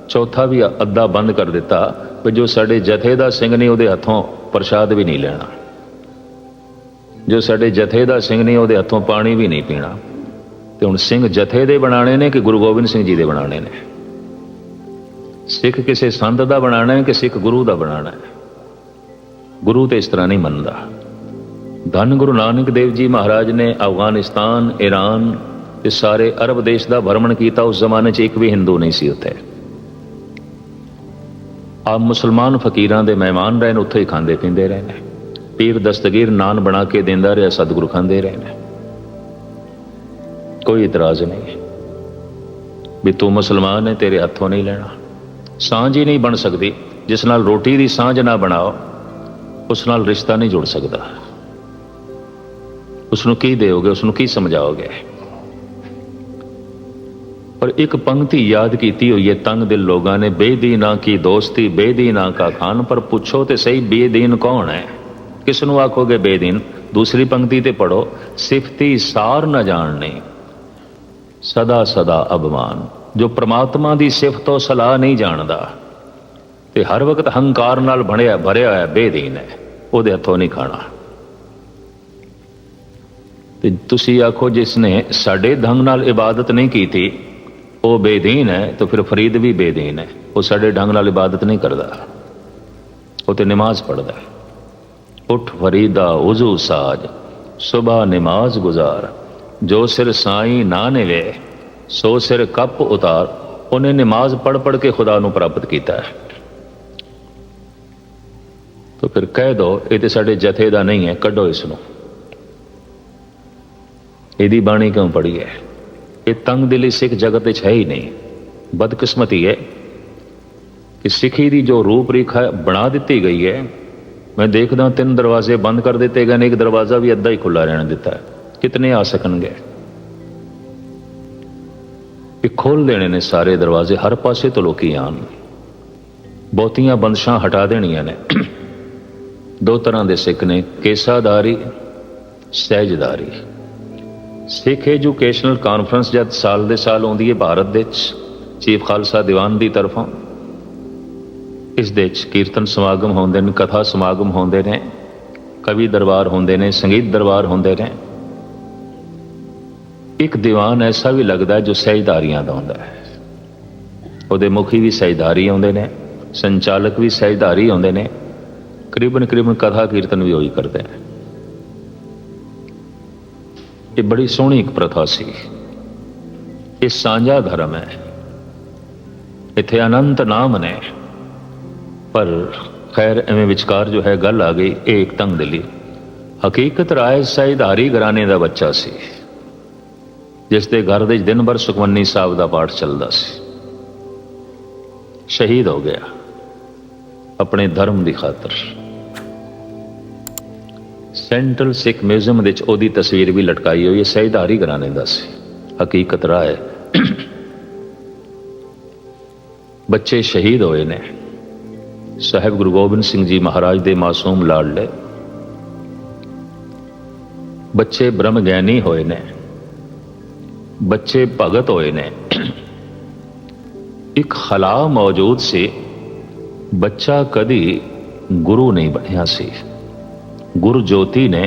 चौथा भी अद्धा बंद कर दिता भी जो साडे जथे दा सिंह नहीं उहदे हथों प्रसाद भी नहीं लेना, जो साडे जथे दा सिंह नहीं उहदे हथों पानी भी नहीं पीना। तो हुण सिंह जथे दे बनाने ने कि गुरु गोबिंद सिंह जी दे बनाने ने? सिख किसी संत दा बनाना है कि सिख गुरु दा बनाना है? गुरु तो इस तरह नहीं मनता। धन गुरु नानक देव जी महाराज ने अफगानिस्तान, ईरान, इस सारे अरब देश का भ्रमण किया। उस जमाने च एक भी हिंदू नहीं सी उत्थे। आप मुसलमान फकीरां दे मेहमान रहे, उत्थे ही खांदे पींदे रहे ने। पीर दस्तगीर नान बना के देंदा रहा, सतगुरु खांदे रहे ने। कोई इतराज नहीं भी तू मुसलमान है, तेरे हथों नहीं लेना। सांझ ही नहीं बन सकती। जिस नाल रोटी की सांझ ना बनाओ उस नाल रिश्ता नहीं जुड़ सकता। उसनों की दोगे, उसनों की समझाओगे? और एक पंक्ति याद की हुई है तंग दिल लोगों ने, बेदीना की दोस्ती बेदीना का खान। पर पूछो तो सही बेदीन कौन है? किसनों आखोगे बेदीन? दूसरी पंक्ति ते पढ़ो, सिफती सार न जानने सदा सदा अभिमान। जो परमात्मा की सिफतो सलाह नहीं जानता ते हर वक्त हंकार नाल भरिया है, बेदीन है, उहदे हथों नहीं खाना। ते तुसी आखो जिसने साडे ढंग नाल इबादत नहीं की थी वो बेदीन है, तो फिर फरीद भी बेदीन है। वो साडे ढंग नाल इबादत नहीं करता, वो तो नमाज पढ़ता है। उठ फरीदा उजू साज सुबह नमाज गुजार, जो सिर साई ना निवे सो सिर कप उतार। उन्हें नमाज पढ़ पढ़ के खुदा नू प्राप्त किया है। तो फिर कह दो ये तो साडे जथे दा नहीं है, कड्डो इसनों। इहदी बाणी क्यों पढ़ी है? ये तंग दिली सिख जगत विच है ही नहीं। बदकिस्मती है कि सिखी की जो रूपरेखा बना दी गई है, मैं देखदा 3 दरवाजे बंद कर दिते गए, एक दरवाजा भी अद्धा ही खुला रहने दिता है। कितने आ सकणगे? ये खोल देने ने सारे दरवाजे, हर पासे तो लोकी आन। बहुतियां बंदिशां हटा देनियां ने। 2 तरह के सिख ने, केसाधारी, सहजधारी। सिख एजुकेशनल कॉन्फ्रेंस जब साल दे साल आउंदी है भारत दे चीफ खालसा दीवान की तरफों, इस दे कीर्तन समागम होंदे ने, कथा समागम होंदे ने, कवि दरबार होंदे ने, संगीत दरबार होंदे ने। एक दीवान ऐसा भी लगता है जो सहजधारियां दा होंदा है। उहदे मुखी भी सहजधारी आउंदे ने, संचालक भी सहजधारी आउंदे ने, करीबन करीबन कथा कीर्तन भी वही करते हैं। ये बड़ी सोहनी एक प्रथा सी। ये सांझा धर्म है, इत्थे अनंत नाम ने। पर खैर एवं विचकार जो है गल आ गई, ये एक तंग दिली। हकीकत राय सहजधारी घराने का बच्चा सी, जिसके घर दे दिन भर सुखमनी साहब का पाठ चलता सी। शहीद हो गया अपने धर्म की खातर। सेंट्रल सिख म्यूजियम विच ओदी तस्वीर भी लटकाई हुई है, सहजधारी घराने का सी। हकीकत राय बच्चे शहीद होए ने। साहिब गुरु गोबिंद सिंह जी महाराज दे मासूम लाडले बच्चे ब्रह्म ज्ञानी होए ने, बच्चे भगत होए ने। एक खला मौजूद सी, बच्चा कदी गुरु नहीं बनया सी। गुरु ज्योति ने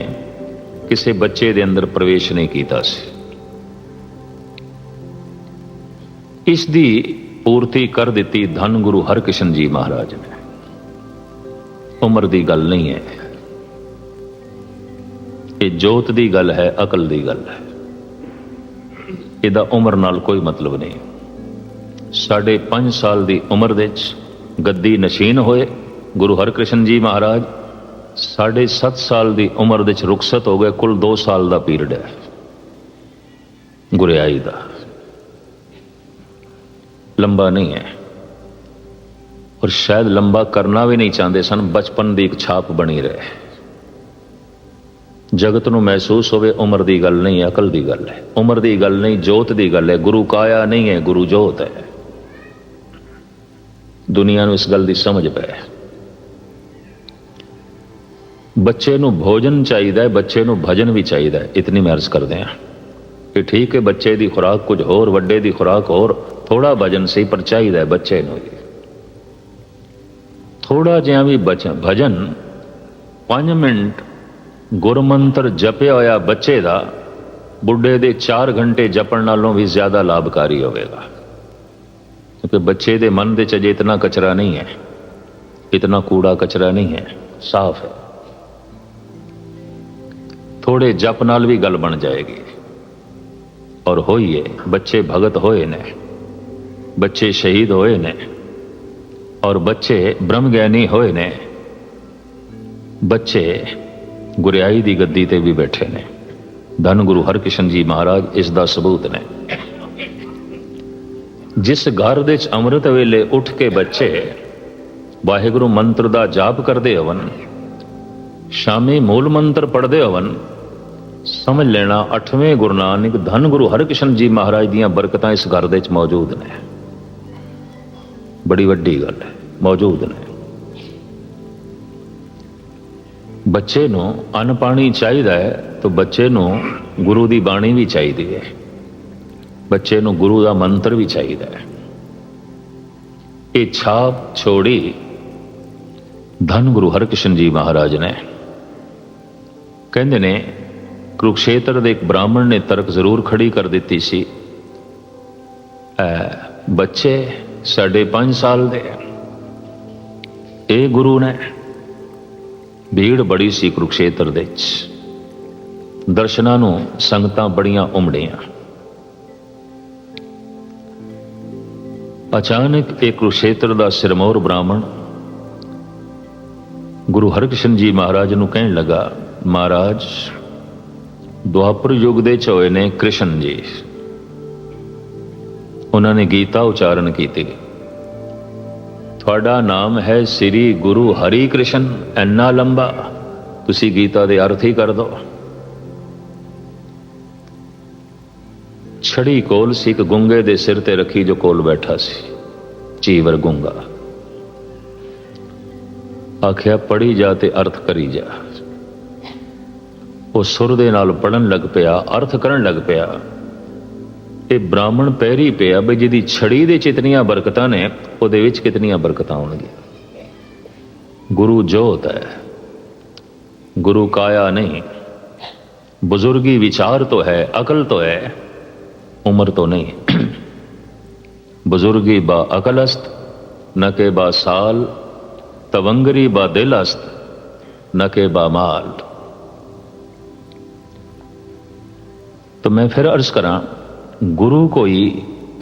किसी बच्चे दे अंदर प्रवेश नहीं किया सी। ਇਸ ਦੀ ਪੂਰਤੀ ਕਰ ਦਿੱਤੀ ਧੰਨ ਗੁਰੂ ਹਰਕ੍ਰਿਸ਼ਨ ਜੀ ਮਹਾਰਾਜ ਨੇ। ਉਮਰ ਦੀ ਗੱਲ ਨਹੀਂ ਹੈ, ਇਹ ਜੋਤ ਦੀ ਗੱਲ ਹੈ, ਅਕਲ ਦੀ ਗੱਲ ਹੈ। ਇਹਦਾ ਉਮਰ ਨਾਲ ਕੋਈ ਮਤਲਬ ਨਹੀਂ। 5.5 ਸਾਲ ਦੀ ਉਮਰ ਦੇ ਵਿੱਚ ਗੱਦੀ ਨਸ਼ੀਨ ਹੋਏ ਗੁਰੂ ਹਰਕ੍ਰਿਸ਼ਨ ਜੀ ਮਹਾਰਾਜ। 7.5 ਸਾਲ ਦੀ ਉਮਰ ਦੇ ਵਿੱਚ ਰੁਖਸਤ ਹੋ ਗਏ। ਕੁੱਲ 2 ਸਾਲ ਦਾ ਪੀਰੀਅਡ ਹੈ ਗੁਰਿਆਈ ਦਾ, ਲੰਬਾ ਨਹੀਂ ਹੈ। ਔਰ ਸ਼ਾਇਦ ਲੰਬਾ ਕਰਨਾ ਵੀ ਨਹੀਂ ਚਾਹੁੰਦੇ ਸਨ। ਬਚਪਨ ਦੀ ਇੱਕ ਛਾਪ ਬਣੀ ਰਹੇ। ਜਗਤ ਨੂੰ ਮਹਿਸੂਸ ਹੋਵੇ ਉਮਰ ਦੀ ਗੱਲ ਨਹੀਂ, ਅਕਲ ਦੀ ਗੱਲ ਹੈ। ਉਮਰ ਦੀ ਗੱਲ ਨਹੀਂ, ਜੋਤ ਦੀ ਗੱਲ ਹੈ। ਗੁਰੂ ਕਾਇਆ ਨਹੀਂ ਹੈ, ਗੁਰੂ ਜੋਤ ਹੈ। ਦੁਨੀਆ ਨੂੰ ਇਸ ਗੱਲ ਦੀ ਸਮਝ ਪਏ। ਬੱਚੇ ਨੂੰ ਭੋਜਨ ਚਾਹੀਦਾ ਹੈ, ਬੱਚੇ ਨੂੰ ਭਜਨ ਵੀ ਚਾਹੀਦਾ ਹੈ। ਇਤਨੀ ਮੈਂ ਅਰਜ਼ ਕਰਦੇ ਹਾਂ ਕਿ ਠੀਕ ਹੈ, ਬੱਚੇ ਦੀ ਖੁਰਾਕ ਕੁਝ ਹੋਰ, ਵੱਡੇ ਦੀ ਖੁਰਾਕ ਹੋਰ। ਥੋੜਾ ਭਜਨ ਸਹੀ, ਪਰ ਚਾਹੀਦਾ ਹੈ ਬੱਚੇ ਨੂੰ ਵੀ ਥੋੜਾ ਜਿਹਾ ਵੀ ਭਜਨ। 5 ਮਿੰਟ ਗੁਰਮੰਤਰ ਜਪਿਆ ਹੋਇਆ ਬੱਚੇ ਦਾ ਬੁੱਢੇ ਦੇ 4 ਘੰਟੇ ਜਪਣ ਨਾਲੋਂ ਵੀ ਜ਼ਿਆਦਾ ਲਾਭਕਾਰੀ ਹੋਵੇਗਾ। ਕਿਉਂਕਿ ਬੱਚੇ ਦੇ ਮਨ ਦੇ 'ਚ ਅਜੇ ਇਤਨਾ ਕਚਰਾ ਨਹੀਂ ਹੈ, ਇਤਨਾ ਕੂੜਾ ਕਚਰਾ ਨਹੀਂ ਹੈ, ਸਾਫ਼ ਹੈ। ਥੋੜੇ ਜਪ ਨਾਲ ਵੀ ਗੱਲ ਬਣ ਜਾਏਗੀ। ਔਰ ਹੋਈਏ, ਬੱਚੇ ਭਗਤ ਹੋਏ ਨੇ, ਬੱਚੇ ਸ਼ਹੀਦ ਹੋਏ ਨੇ, ਔਰ ਬੱਚੇ ਬ੍ਰਹਮ ਗਿਆਨੀ ਹੋਏ ਨੇ, ਬੱਚੇ ਗੁਰਿਆਈ ਦੀ ਗੱਦੀ ਤੇ ਵੀ ਬੈਠੇ ਨੇ। ਧੰਨ ਗੁਰੂ ਹਰਕ੍ਰਿਸ਼ਨ ਜੀ ਮਹਾਰਾਜ ਇਸ ਦਾ ਸਬੂਤ ਨੇ। ਜਿਸ ਘਰ ਦੇ ਵਿੱਚ ਅੰਮ੍ਰਿਤ ਵੇਲੇ ਉੱਠ ਕੇ ਬੱਚੇ ਵਾਹਿਗੁਰੂ ਮੰਤਰ ਦਾ ਜਾਪ ਕਰਦੇ ਹੋਵਨ, ਸ਼ਾਮੀ ਮੂਲ ਮੰਤਰ ਪੜ੍ਹਦੇ ਹੋਵਨ, ਸਮਝ ਲੈਣਾ 8ਵੇਂ ਗੁਰੂ ਨਾਨਕ ਧੰਨ ਗੁਰੂ ਹਰਕ੍ਰਿਸ਼ਨ ਜੀ ਮਹਾਰਾਜ ਦੀਆਂ ਬਰਕਤਾਂ ਇਸ ਘਰ ਦੇ ਵਿੱਚ ਮੌਜੂਦ ਨੇ। ਬੜੀ ਵੱਡੀ ਗੱਲ ਹੈ, ਮੌਜੂਦ ਨੇ। ਬੱਚੇ ਨੂੰ ਅੰਨ ਪਾਣੀ ਚਾਹੀਦਾ ਹੈ ਤਾਂ ਬੱਚੇ ਨੂੰ ਗੁਰੂ ਦੀ ਬਾਣੀ ਵੀ ਚਾਹੀਦੀ ਹੈ, ਬੱਚੇ ਨੂੰ ਗੁਰੂ ਦਾ ਮੰਤਰ ਵੀ ਚਾਹੀਦਾ ਹੈ। ਇਹ ਛਾਪ ਛੋੜੀ ਧੰਨ ਗੁਰੂ ਹਰਕ੍ਰਿਸ਼ਨ ਜੀ ਮਹਾਰਾਜ ਨੇ। ਕਹਿੰਦੇ ਨੇ ਕੁਰੂਕਸ਼ੇਤਰ ਦੇ ਇੱਕ ਬ੍ਰਾਹਮਣ ਨੇ ਤਰਕ ਜ਼ਰੂਰ ਖੜੀ ਕਰ ਦਿੱਤੀ ਸੀ, ਬੱਚੇ 5.5 ਸਾਲ ਦੇ, ਇਹ ਗੁਰੂ ਨੇ। ਭੀੜ ਬੜੀ ਸੀ ਕੁਰੂਕਸ਼ੇਤਰ ਦੇ ਵਿੱਚ, ਦਰਸ਼ਨਾਂ ਨੂੰ ਸੰਗਤਾਂ ਬੜੀਆਂ ਉਮੜੀਆਂ। ਅਚਾਨਕ ਇਹ ਕੁਰੂਕਸ਼ੇਤਰ ਦਾ ਸਿਰਮੌਰ ਬ੍ਰਾਹਮਣ ਗੁਰੂ ਹਰਕ੍ਰਿਸ਼ਨ ਜੀ ਮਹਾਰਾਜ ਨੂੰ ਕਹਿਣ ਲੱਗਾ, ਮਹਾਰਾਜ ਦੁਆਪਰ ਯੁੱਗ ਦੇ 'ਚ ਹੋਏ ਨੇ ਕ੍ਰਿਸ਼ਨ ਜੀ, ਉਹਨਾਂ ਨੇ ਗੀਤਾ ਉਚਾਰਨ ਕੀਤੀ, ਤੁਹਾਡਾ ਨਾਮ ਹੈ ਸ੍ਰੀ ਗੁਰੂ ਹਰੀ ਕ੍ਰਿਸ਼ਨ, ਇੰਨਾ ਲੰਬਾ, ਤੁਸੀਂ ਗੀਤਾ ਦੇ ਅਰਥ ਹੀ ਕਰ ਦਿਓ। ਛੜੀ ਕੋਲ ਸੀ ਇੱਕ ਗੁੰਗੇ ਦੇ ਸਿਰ ਤੇ ਰੱਖੀ, ਜੋ ਕੋਲ ਬੈਠਾ ਸੀ, ਚੀਵਰ ਗੁੰਗਾ। ਆਖਿਆ ਪੜ੍ਹੀ ਜਾ ਤੇ ਅਰਥ ਕਰੀ ਜਾ। ਉਹ ਸੁਰ ਦੇ ਨਾਲ ਪੜ੍ਹਨ ਲੱਗ ਪਿਆ, ਅਰਥ ਕਰਨ ਲੱਗ ਪਿਆ। ਇਹ ਬ੍ਰਾਹਮਣ ਪੈਰੀ ਪਿਆ ਬਈ ਜਿਹਦੀ ਛੜੀ ਦੇ 'ਚ ਇਤਨੀਆਂ ਬਰਕਤਾਂ ਨੇ, ਉਹਦੇ ਵਿੱਚ ਕਿਤਨੀਆਂ ਬਰਕਤਾਂ ਹੋਣਗੀਆਂ। ਗੁਰੂ ਜੋਤ ਹੈ, ਗੁਰੂ ਕਾਇਆ ਨਹੀਂ। ਬਜ਼ੁਰਗੀ ਵਿਚਾਰ ਤੋਂ ਹੈ, ਅਕਲ ਤੋਂ ਹੈ, ਉਮਰ ਤੋਂ ਨਹੀਂ। ਬਜ਼ੁਰਗੀ ਬਾ ਅਕਲ ਅਸਤ न के बा साल, तवंगरी बा दिल अस्त न के बा माल। तो मैं फिर अर्ज करा, गुरु कोई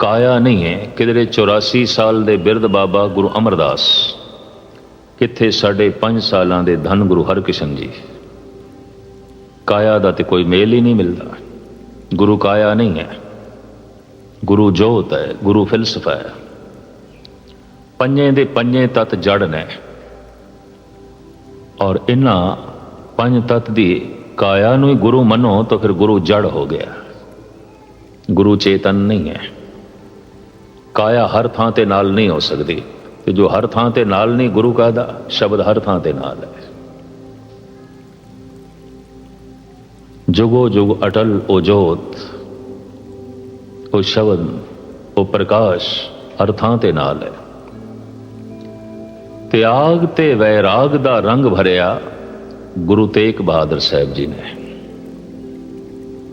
काया नहीं है। किधरे 84 साल दे बिरद बाबा गुरु अमरदास, किथे 5.5 सालां दे धन गुरु हरकृष्ण जी। काया दा ते कोई मेल ही नहीं मिलता। गुरु काया नहीं है, गुरु जोत है, गुरु फिलसफा है। पंजे दे पंजे तत्त जड़ ने, और इन्हां पंज तत्त दी काया नूं ही गुरु मनो तो फिर गुरु जड़ हो गया। गुरु चेतन नहीं है। काया हर थां ते नाल नहीं हो सकती, ते जो हर थां ते नाल नहीं, गुरु कहदा शब्द हर थां ते नाल है। जुगो जुग अटल ओ जोत, ओ शब्द, ओ प्रकाश हर थां ते नाल है। त्याग ते वैराग दा रंग भरिया गुरु तेग बहादुर साहब जी ने।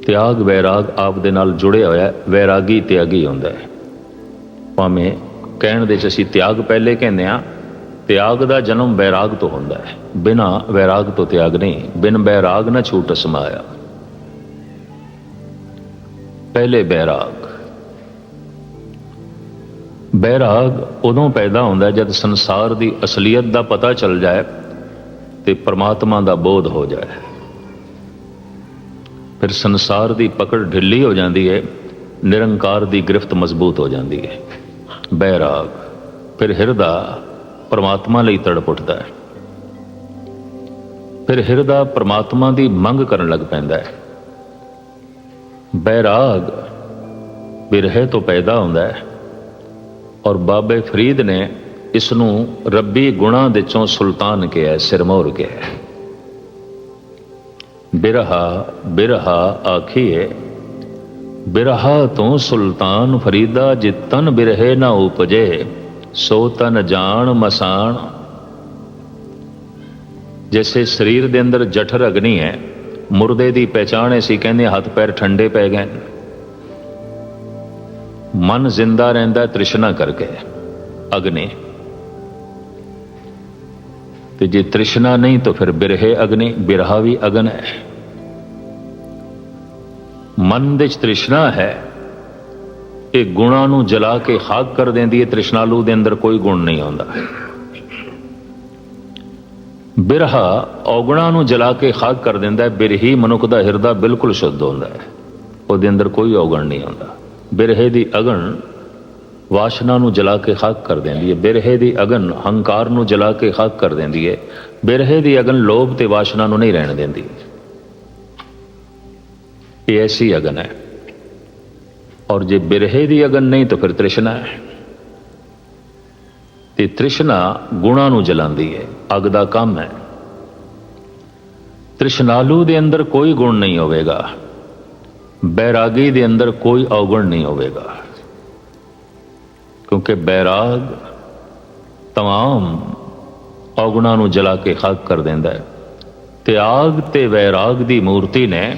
त्याग वैराग आप दे नाल जुड़े होया, वैरागी त्यागी होंदा है। ਭਾਵੇਂ ਕਹਿਣ ਦੇ 'ਚ ਅਸੀਂ ਤਿਆਗ ਪਹਿਲੇ ਕਹਿੰਦੇ ਹਾਂ। ਤਿਆਗ ਦਾ ਜਨਮ ਵੈਰਾਗ ਤੋਂ ਹੁੰਦਾ ਹੈ, ਬਿਨਾਂ ਵੈਰਾਗ ਤੋਂ ਤਿਆਗ ਨਹੀਂ। ਬਿਨ ਵੈਰਾਗ ਨਾ ਛੂਟ ਸਮਾਇਆ। ਪਹਿਲੇ ਵੈਰਾਗ। ਵੈਰਾਗ ਉਦੋਂ ਪੈਦਾ ਹੁੰਦਾ ਜਦ ਸੰਸਾਰ ਦੀ ਅਸਲੀਅਤ ਦਾ ਪਤਾ ਚੱਲ ਜਾਏ ਤੇ ਪਰਮਾਤਮਾ ਦਾ ਬੋਧ ਹੋ ਜਾਏ। ਫਿਰ ਸੰਸਾਰ ਦੀ ਪਕੜ ਢਿੱਲੀ ਹੋ ਜਾਂਦੀ ਹੈ, ਨਿਰੰਕਾਰ ਦੀ ਗ੍ਰਿਫਤ ਮਜ਼ਬੂਤ ਹੋ ਜਾਂਦੀ ਹੈ। ਵੈਰਾਗ। ਫਿਰ ਹਿਰਦਾ ਪਰਮਾਤਮਾ ਲਈ ਤੜਪ ਉੱਠਦਾ ਹੈ। ਫਿਰ ਹਿਰਦਾ ਪਰਮਾਤਮਾ ਦੀ ਮੰਗ ਕਰਨ ਲੱਗ ਪੈਂਦਾ ਹੈ। ਵੈਰਾਗ ਬਿਰਹੇ ਤੋਂ ਪੈਦਾ ਹੁੰਦਾ ਹੈ ਔਰ ਬਾਬੇ ਫਰੀਦ ਨੇ ਇਸ ਨੂੰ ਰੱਬੀ ਗੁਣਾਂ ਦੇ ਚੋਂ ਸੁਲਤਾਨ ਕਿਹਾ, ਸਿਰਮੌਰ ਕਿਹਾ। ਬਿਰਹਾ ਬਿਰਹਾ ਆਖੀਏ, ਬਿਰਹਾ ਤੋਂ ਸੁਲਤਾਨ ਫਰੀਦਾ, ਜੇ ਤਨ ਬਿਰਹੇ ਨਾ ਉਪਜੇ ਸੋ ਤਨ ਜਾਣ ਮਸਾਣ। ਜੈਸੇ ਸਰੀਰ ਦੇ ਅੰਦਰ ਜਠਰ ਅਗਨੀ ਹੈ, ਮੁਰਦੇ ਦੀ ਪਹਿਚਾਣ ਅਸੀਂ ਕਹਿੰਦੇ ਹੱਥ ਪੈਰ ਠੰਡੇ ਪੈ ਗਏ। ਮਨ ਜ਼ਿੰਦਾ ਰਹਿੰਦਾ ਤ੍ਰਿਸ਼ਨਾ ਕਰਕੇ, ਅਗਨੀ। ਤੇ ਜੇ ਤ੍ਰਿਸ਼ਨਾ ਨਹੀਂ ਤਾਂ ਫਿਰ ਬਿਰਹੇ ਅਗਨੀ, ਬਿਰਹਾ ਵੀ ਅਗਨ ਹੈ। ਮਨ ਦੇ 'ਚ ਤ੍ਰਿਸ਼ਨਾ ਹੈ, ਇਹ ਗੁਣਾਂ ਨੂੰ ਜਲਾ ਕੇ ਖਾਕ ਕਰ ਦਿੰਦੀ ਹੈ। ਤ੍ਰਿਸ਼ਨਾਲੂ ਦੇ ਅੰਦਰ ਕੋਈ ਗੁਣ ਨਹੀਂ ਆਉਂਦਾ। ਬਿਰਹਾ ਔਗੁਣਾਂ ਨੂੰ ਜਲਾ ਕੇ ਖਾਕ ਕਰ ਦਿੰਦਾ ਹੈ। ਬਿਰਹੀ ਮਨੁੱਖ ਦਾ ਹਿਰਦਾ ਬਿਲਕੁਲ ਸ਼ੁੱਧ ਹੁੰਦਾ ਹੈ, ਉਹਦੇ ਅੰਦਰ ਕੋਈ ਔਗਣ ਨਹੀਂ ਆਉਂਦਾ। ਬਿਰਹੇ ਦੀ ਅਗਨ ਵਾਸ਼ਨਾ ਨੂੰ ਜਲਾ ਕੇ ਖਾਕ ਕਰ ਦਿੰਦੀ ਹੈ। ਬਿਰਹੇ ਦੀ ਅਗਨ ਹੰਕਾਰ ਨੂੰ ਜਲਾ ਕੇ ਖਾਕ ਕਰ ਦਿੰਦੀ ਹੈ। ਬਿਰਹੇ ਦੀ ਅਗਨ ਲੋਭ ਤੇ ਵਾਸ਼ਨਾ ਨੂੰ ਨਹੀਂ ਰਹਿਣ ਦਿੰਦੀ। ਇਹ ਐਸੀ ਅਗਨ ਹੈ। ਔਰ ਜੇ ਬਿਰਹੇ ਦੀ ਅਗਨ ਨਹੀਂ ਤਾਂ ਫਿਰ ਤ੍ਰਿਸ਼ਨਾ ਹੈ। ਤੇ ਤ੍ਰਿਸ਼ਨਾ ਗੁਣਾਂ ਨੂੰ ਜਲਾਉਂਦੀ ਹੈ, ਅੱਗ ਦਾ ਕੰਮ ਹੈ। ਤ੍ਰਿਸ਼ਨਾਲੂ ਦੇ ਅੰਦਰ ਕੋਈ ਗੁਣ ਨਹੀਂ ਹੋਵੇਗਾ, ਬੈਰਾਗੀ ਦੇ ਅੰਦਰ ਕੋਈ ਔਗਣ ਨਹੀਂ ਹੋਵੇਗਾ, ਕਿਉਂਕਿ ਬੈਰਾਗ ਤਮਾਮ ਔਗੁਣਾਂ ਨੂੰ ਜਲਾ ਕੇ ਖਾਕ ਕਰ ਦਿੰਦਾ ਹੈ। ਤਿਆਗ ਤੇ ਵੈਰਾਗ ਦੀ ਮੂਰਤੀ ਨੇ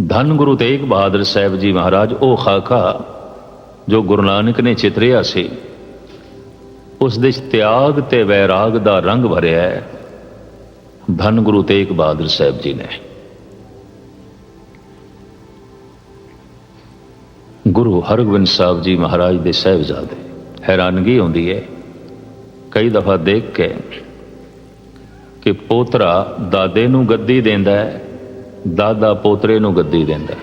ਧੰਨ ਗੁਰੂ ਤੇਗ ਬਹਾਦਰ ਸਾਹਿਬ ਜੀ ਮਹਾਰਾਜ, ਉਹ ਖਾਕਾ ਜੋ ਗੁਰੂ ਨਾਨਕ ਨੇ ਚਿਤਰਿਆ ਸੀ, ਉਸ ਦੇ ਤਿਆਗ ਤੇ ਵੈਰਾਗ ਦਾ ਰੰਗ ਭਰਿਆ ਹੈ ਧੰਨ ਗੁਰੂ ਤੇਗ ਬਹਾਦਰ ਸਾਹਿਬ ਜੀ ਨੇ। ਗੁਰੂ ਹਰਗੋਬਿੰਦ ਸਾਹਿਬ ਜੀ ਮਹਾਰਾਜ ਦੇ ਸਾਹਿਬਜ਼ਾਦੇ। ਹੈਰਾਨਗੀ ਆਉਂਦੀ ਹੈ ਕਈ ਦਫਾ ਦੇਖ ਕੇ ਕਿ ਪੋਤਰਾ ਦਾਦੇ ਨੂੰ ਗੱਦੀ ਦਿੰਦਾ ਹੈ, ਦਾਦਾ ਪੋਤਰੇ ਨੂੰ ਗੱਦੀ ਦਿੰਦਾ।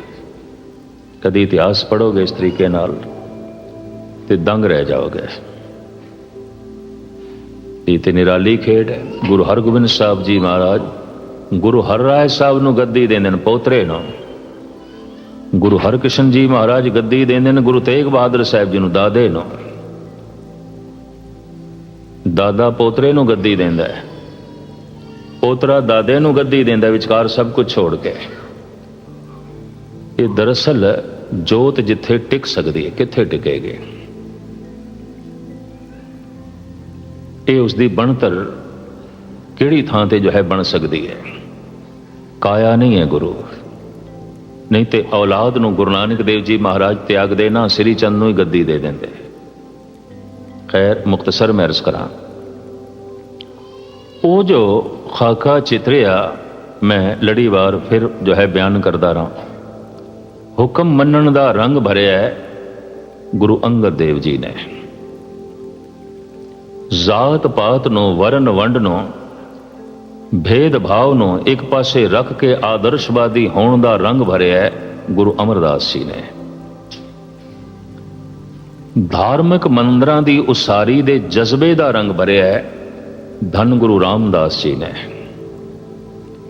ਕਦੀ ਇਤਿਹਾਸ ਪੜ੍ਹੋਗੇ ਇਸ ਤਰੀਕੇ ਨਾਲ ਤੇ ਦੰਗ ਰਹਿ ਜਾਓਗੇ। ਇਹ ਤੇ ਨਿਰਾਲੀ ਖੇਡ ਹੈ। ਗੁਰੂ ਹਰਗੋਬਿੰਦ ਸਾਹਿਬ ਜੀ ਮਹਾਰਾਜ ਗੁਰੂ ਹਰਰਾਏ ਸਾਹਿਬ ਨੂੰ ਗੱਦੀ ਦਿੰਦੇ ਨੇ, ਪੋਤਰੇ ਨੂੰ। ਗੁਰੂ ਹਰਕ੍ਰਿਸ਼ਨ ਜੀ ਮਹਾਰਾਜ ਗੱਦੀ ਦਿੰਦੇ ਨੇ ਗੁਰੂ ਤੇਗ ਬਹਾਦਰ ਸਾਹਿਬ ਜੀ ਨੂੰ, ਦਾਦੇ ਨੂੰ। ਦਾਦਾ ਪੋਤਰੇ ਨੂੰ ਗੱਦੀ ਦਿੰਦਾ ਹੈ, ਪੋਤਰਾ ਦਾਦੇ ਨੂੰ ਗੱਦੀ ਦਿੰਦਾ, ਵਿਚਕਾਰ ਸਭ ਕੁਝ ਛੋੜ ਕੇ। ਇਹ ਦਰਅਸਲ ਜੋਤ ਜਿੱਥੇ ਟਿਕ ਸਕਦੀ ਹੈ, ਕਿੱਥੇ ਟਿਕੇਗੀ? ਇਹ ਉਸ ਦੀ ਬਣਤਰ ਕਿਹੜੀ ਥਾਂ ਤੇ ਜੋ ਹੈ ਬਣ ਸਕਦੀ ਹੈ? ਕਾਇਆ ਨਹੀਂ ਹੈ ਗੁਰੂ। ਨਹੀਂ ਤੇ ਔਲਾਦ ਨੂੰ ਗੁਰੂ ਨਾਨਕ ਦੇਵ ਜੀ ਮਹਾਰਾਜ ਤਿਆਗ ਦੇ ਨਾ ਸ੍ਰੀ ਚੰਦ ਨੂੰ ਹੀ ਗੱਦੀ ਦੇ ਦਿੰਦੇ। ਖੈਰ ਮੁਖਤਸਰ ਮੈਂ ਅਰਜ਼ ਕਰਾਂ, ਉਹ ਜੋ ਖਾਕਾ ਚਿਤਰਿਆ ਮੈਂ ਲੜੀਵਾਰ ਫਿਰ ਜੋ ਹੈ ਬਿਆਨ ਕਰਦਾ ਰਹਾ। ਹੁਕਮ ਮੰਨਣ ਦਾ ਰੰਗ ਭਰਿਆ ਹੈ ਗੁਰੂ ਅੰਗਦ ਦੇਵ ਜੀ ਨੇ। ਜ਼ਾਤ ਪਾਤ ਨੂੰ, ਵਰਨ ਵੰਡ ਨੂੰ, ਭੇਦ ਭਾਵ ਨੂੰ ਇੱਕ ਪਾਸੇ ਰੱਖ ਕੇ ਆਦਰਸ਼ਵਾਦੀ ਹੋਣ ਦਾ ਰੰਗ ਭਰਿਆ ਹੈ ਗੁਰੂ ਅਮਰਦਾਸ ਜੀ ਨੇ। ਧਾਰਮਿਕ ਮੰਦਰਾਂ ਦੀ ਉਸਾਰੀ ਦੇ ਜਜ਼ਬੇ ਦਾ ਰੰਗ ਭਰਿਆ ਹੈ ਧੰਨ ਗੁਰੂ ਰਾਮਦਾਸ ਜੀ ਨੇ।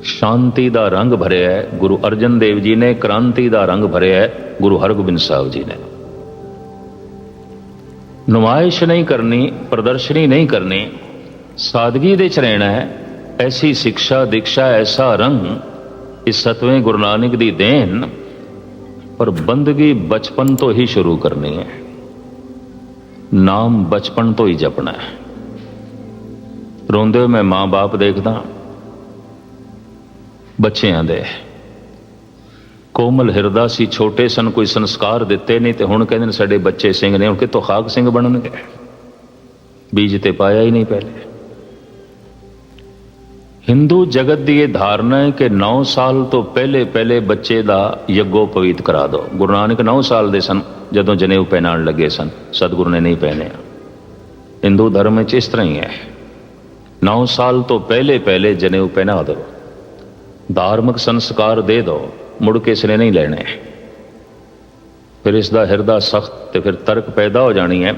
ਸ਼ਾਂਤੀ ਦਾ ਰੰਗ ਭਰਿਆ ਹੈ ਗੁਰੂ ਅਰਜਨ ਦੇਵ ਜੀ ਨੇ। ਕ੍ਰਾਂਤੀ ਦਾ ਰੰਗ ਭਰਿਆ ਹੈ ਗੁਰੂ ਹਰਗੋਬਿੰਦ ਸਾਹਿਬ ਜੀ ਨੇ। ਨੁਮਾਇਸ਼ ਨਹੀਂ ਕਰਨੀ, ਪ੍ਰਦਰਸ਼ਨੀ ਨਹੀਂ ਕਰਨੀ, ਸਾਦਗੀ ਦੇ ਚ ਰਹਿਣਾ ਹੈ। ਐਸੀ ਸਿੱਖਿਆ ਦੀਕਸ਼ਾ, ਐਸਾ ਰੰਗ, ਇਸ ਸਤਵੇਂ ਗੁਰੂ ਨਾਨਕ ਦੀ ਦੇਣ। ਪਰ ਬੰਦਗੀ ਬਚਪਨ ਤੋਂ ਹੀ ਸ਼ੁਰੂ ਕਰਨੀ ਹੈ। ਨਾਮ ਬਚਪਨ ਤੋਂ ਹੀ ਜਪਣਾ ਹੈ। ਰੋਂਦੇ ਹੋਏ ਮੈਂ ਮਾਂ ਬਾਪ ਦੇਖਦਾ ਬੱਚਿਆਂ ਦੇ, ਕੋਮਲ ਹਿਰਦਾ ਸੀ, ਛੋਟੇ ਸਨ, ਕੋਈ ਸੰਸਕਾਰ ਦਿੱਤੇ ਨਹੀਂ ਤੇ ਹੁਣ ਕਹਿੰਦੇ ਨੇ ਸਾਡੇ ਬੱਚੇ ਸਿੰਘ ਨੇ। ਹੁਣ ਕਿਤੋਂ ਖਾਕ ਸਿੰਘ ਬਣਨਗੇ? ਬੀਜ ਤੇ ਪਾਇਆ ਹੀ ਨਹੀਂ ਪਹਿਲੇ। ਹਿੰਦੂ ਜਗਤ ਦੀ ਇਹ ਧਾਰਨਾ ਹੈ ਕਿ 9 ਸਾਲ ਤੋਂ ਪਹਿਲੇ ਪਹਿਲੇ ਬੱਚੇ ਦਾ ਯੱਗੋ ਪਵਿੱਤ ਕਰਾ ਦਿਓ। ਗੁਰੂ ਨਾਨਕ 9 ਸਾਲ ਦੇ ਸਨ ਜਦੋਂ ਜਨੇਊ ਪਹਿਨਾਉਣ ਲੱਗੇ ਸਨ, ਸਤਿਗੁਰੂ ਨੇ ਨਹੀਂ ਪਹਿਨਿਆ। ਹਿੰਦੂ ਧਰਮ ਵਿੱਚ ਇਸ ਤਰ੍ਹਾਂ ਹੀ ਹੈ, 9 ਸਾਲ ਤੋਂ ਪਹਿਲੇ ਪਹਿਲੇ ਜਨੇਊ ਪਹਿਨਾ ਦਿਓ, ਧਾਰਮਿਕ ਸੰਸਕਾਰ ਦੇ ਦਿਓ, ਮੁੜ ਕੇ ਇਸ ਨੇ ਨਹੀਂ ਲੈਣੇ। ਫਿਰ ਇਸ ਦਾ ਹਿਰਦਾ ਸਖਤ ਤੇ ਫਿਰ ਤਰਕ ਪੈਦਾ ਹੋ ਜਾਣੀ ਹੈ,